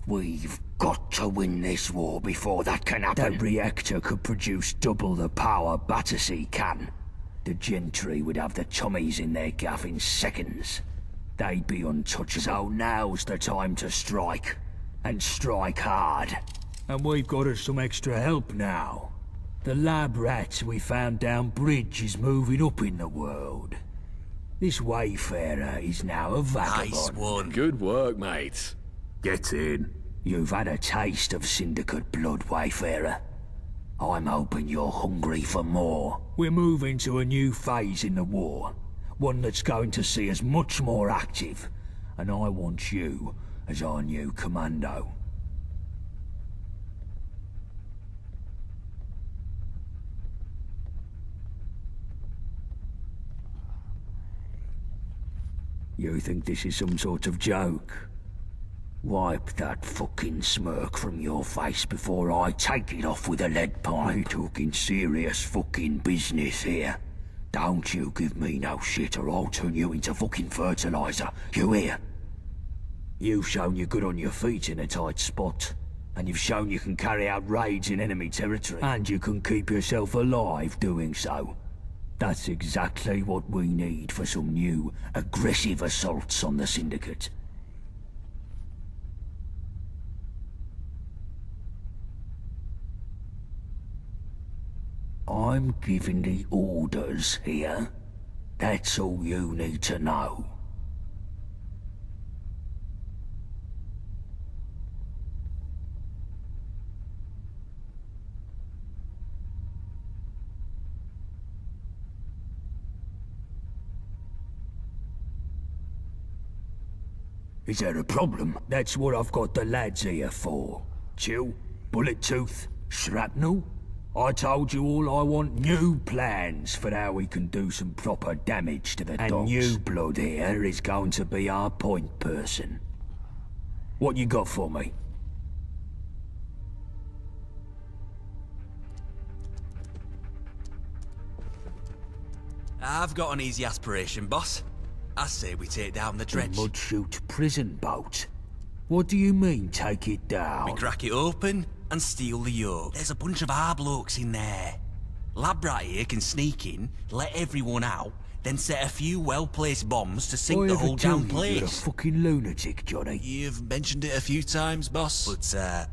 We've got to win this war before that can happen. That reactor could produce double the power Battersea can. The gentry would have the Tommies in their gaff in seconds. They'd be untouchable. So now's the time to strike. And strike hard. And we've got us some extra help now. The lab rat we found down bridge is moving up in the world. This wayfarer is now a vagabond. Nice one. Good work, mate. Get in. You've had a taste of Syndicate blood, wayfarer. I'm hoping you're hungry for more. We're moving to a new phase in the war. One that's going to see us much more active. And I want you as our new commando. You think this is some sort of joke? Wipe that fucking smirk from your face before I take it off with a lead pipe. We're talking serious fucking business here. Don't you give me no shit or I'll turn you into fucking fertilizer. You hear? You've shown you're good on your feet in a tight spot. And you've shown you can carry out raids in enemy territory. And you can keep yourself alive doing so. That's exactly what we need for some new, aggressive assaults on the Syndicate. I'm giving the orders here. That's all you need to know. Is there a problem? That's what I've got the lads here for. Chill, bullet tooth, shrapnel. I told you all I want new plans for how we can do some proper damage to the dogs. And new blood here is going to be our point person. What you got for me? I've got an easy aspiration, boss. I say we take down the dredge. The mud-chute prison boat? What do you mean, take it down? We crack it open and steal the yoke. There's a bunch of our blokes in there. Lab rat here can sneak in, let everyone out, then set a few well-placed bombs to sink the whole damn place. You're a fucking lunatic, Johnny. You've mentioned it a few times, boss. But,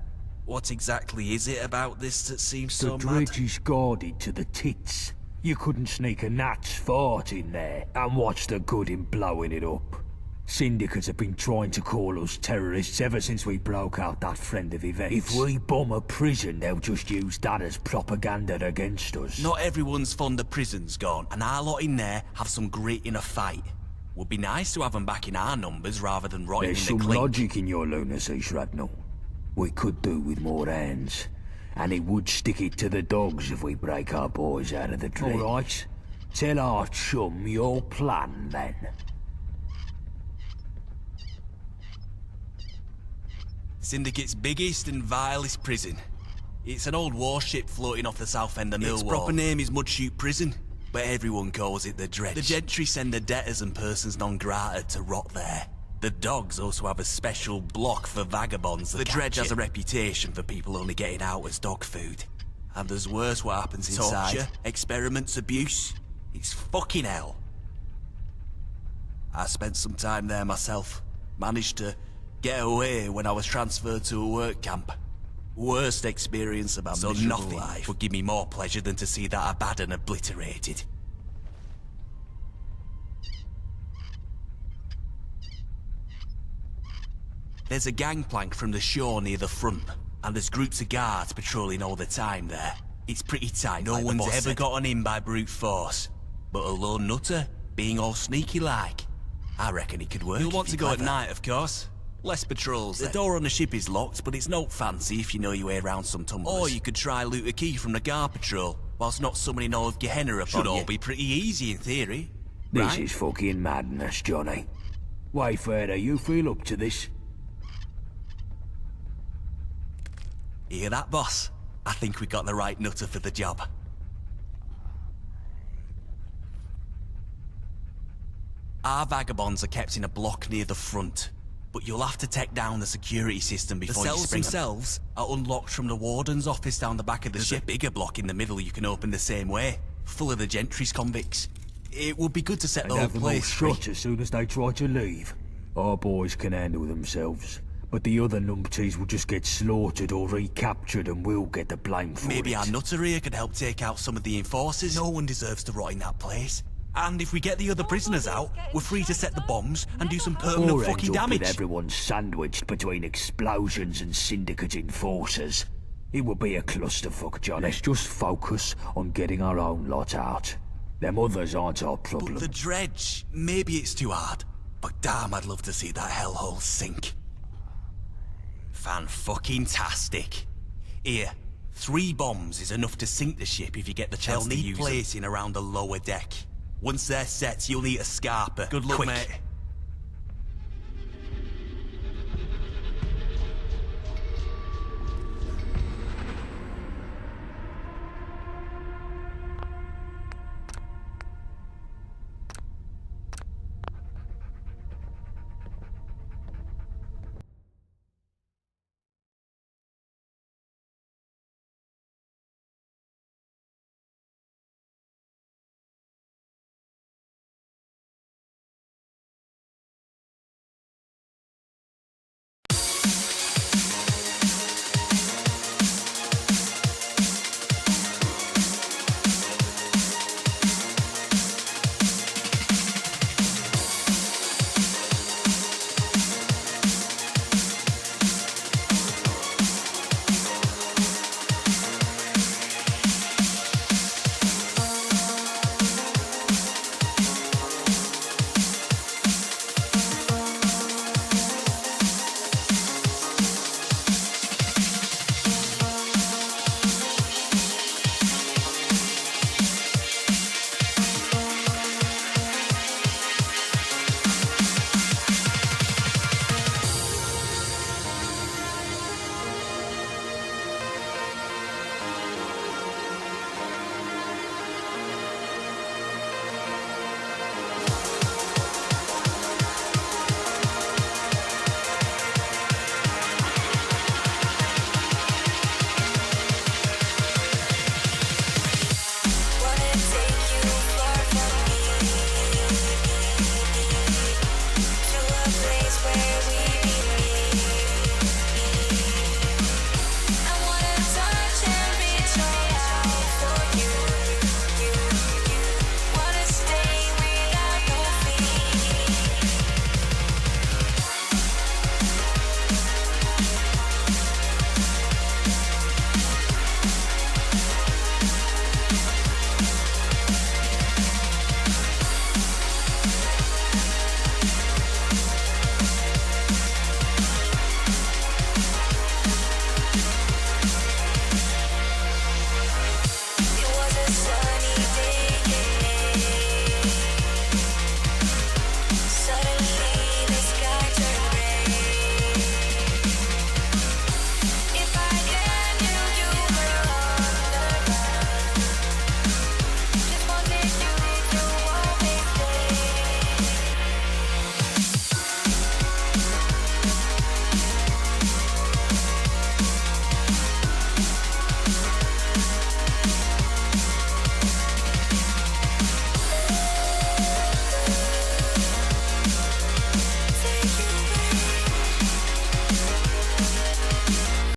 what exactly is it about this that seems so mad? The dredge is guarded to the tits. You couldn't sneak a gnat's fart in there. And what's the good in blowing it up? Syndicates have been trying to call us terrorists ever since we broke out that friend of events. If we bomb a prison, they'll just use that as propaganda against us. Not everyone's fond of prisons, gone, and our lot in there have some grit in a fight. Would be nice to have them back in our numbers rather than rotting in the There's some clink. logic in your lunacy, Shrapnel. We could do with more hands. And it would stick it to the dogs if we break our boys out of the dredge. All right. Tell our chum your plan, then. Syndicate's biggest and vilest prison. It's an old warship floating off the south end of Millwall. Its proper name is Mudchute Prison, but everyone calls it the Dredge. The gentry send the debtors and persons non grata to rot there. The dogs also have a special block for vagabonds. The Dredge has a reputation for people only getting out as dog food. And there's worse what happens inside. Torture, experiments, abuse. It's fucking hell. I spent some time there myself. Managed to get away when I was transferred to a work camp. Worst experience of my miserable life would give me more pleasure than to see that Abaddon obliterated. There's a gangplank from the shore near the front, and there's groups of guards patrolling all the time there. It's pretty tight. No one's ever gotten in by brute force, but a lone nutter, being all sneaky like, I reckon it could work. You'll want to go at night, of course. Less patrols. The door on the ship is locked, but it's not fancy if you know your way around some tumblers. Or you could try loot a key from the guard patrol, whilst not summoning all of Gehenna upon Should all be pretty easy in theory. This is fucking madness, Johnny. Wayfarer, you feel up to this? Hear that, boss? I think we got the right nutter for the job. Our vagabonds are kept in a block near the front, but you'll have to take down the security system before you spring them. The cells themselves are unlocked from the warden's office down the back of the ship. There's a bigger block in the middle you can open the same way, full of the gentry's convicts. It would be good to set the whole place free. Shot as soon as they try to leave. Our boys can handle themselves. But the other numpties will just get slaughtered or recaptured and we'll get the blame for it. Maybe our nutter here could help take out some of the enforcers. No one deserves to rot in that place. And if we get the other prisoners out, we're free to set the bombs and do some permanent fucking damage. With everyone sandwiched between explosions and syndicate enforcers. It would be a clusterfuck, John. Let's just focus on getting our own lot out. Them others aren't our problem. But the dredge, maybe it's too hard. But damn, I'd love to see that hellhole sink. Fan-fucking-tastic. Here, 3 bombs is enough to sink the ship if you get the chance to use them. They'll need placing around the lower deck. Once they're set, you'll need a scarper. Good luck, mate.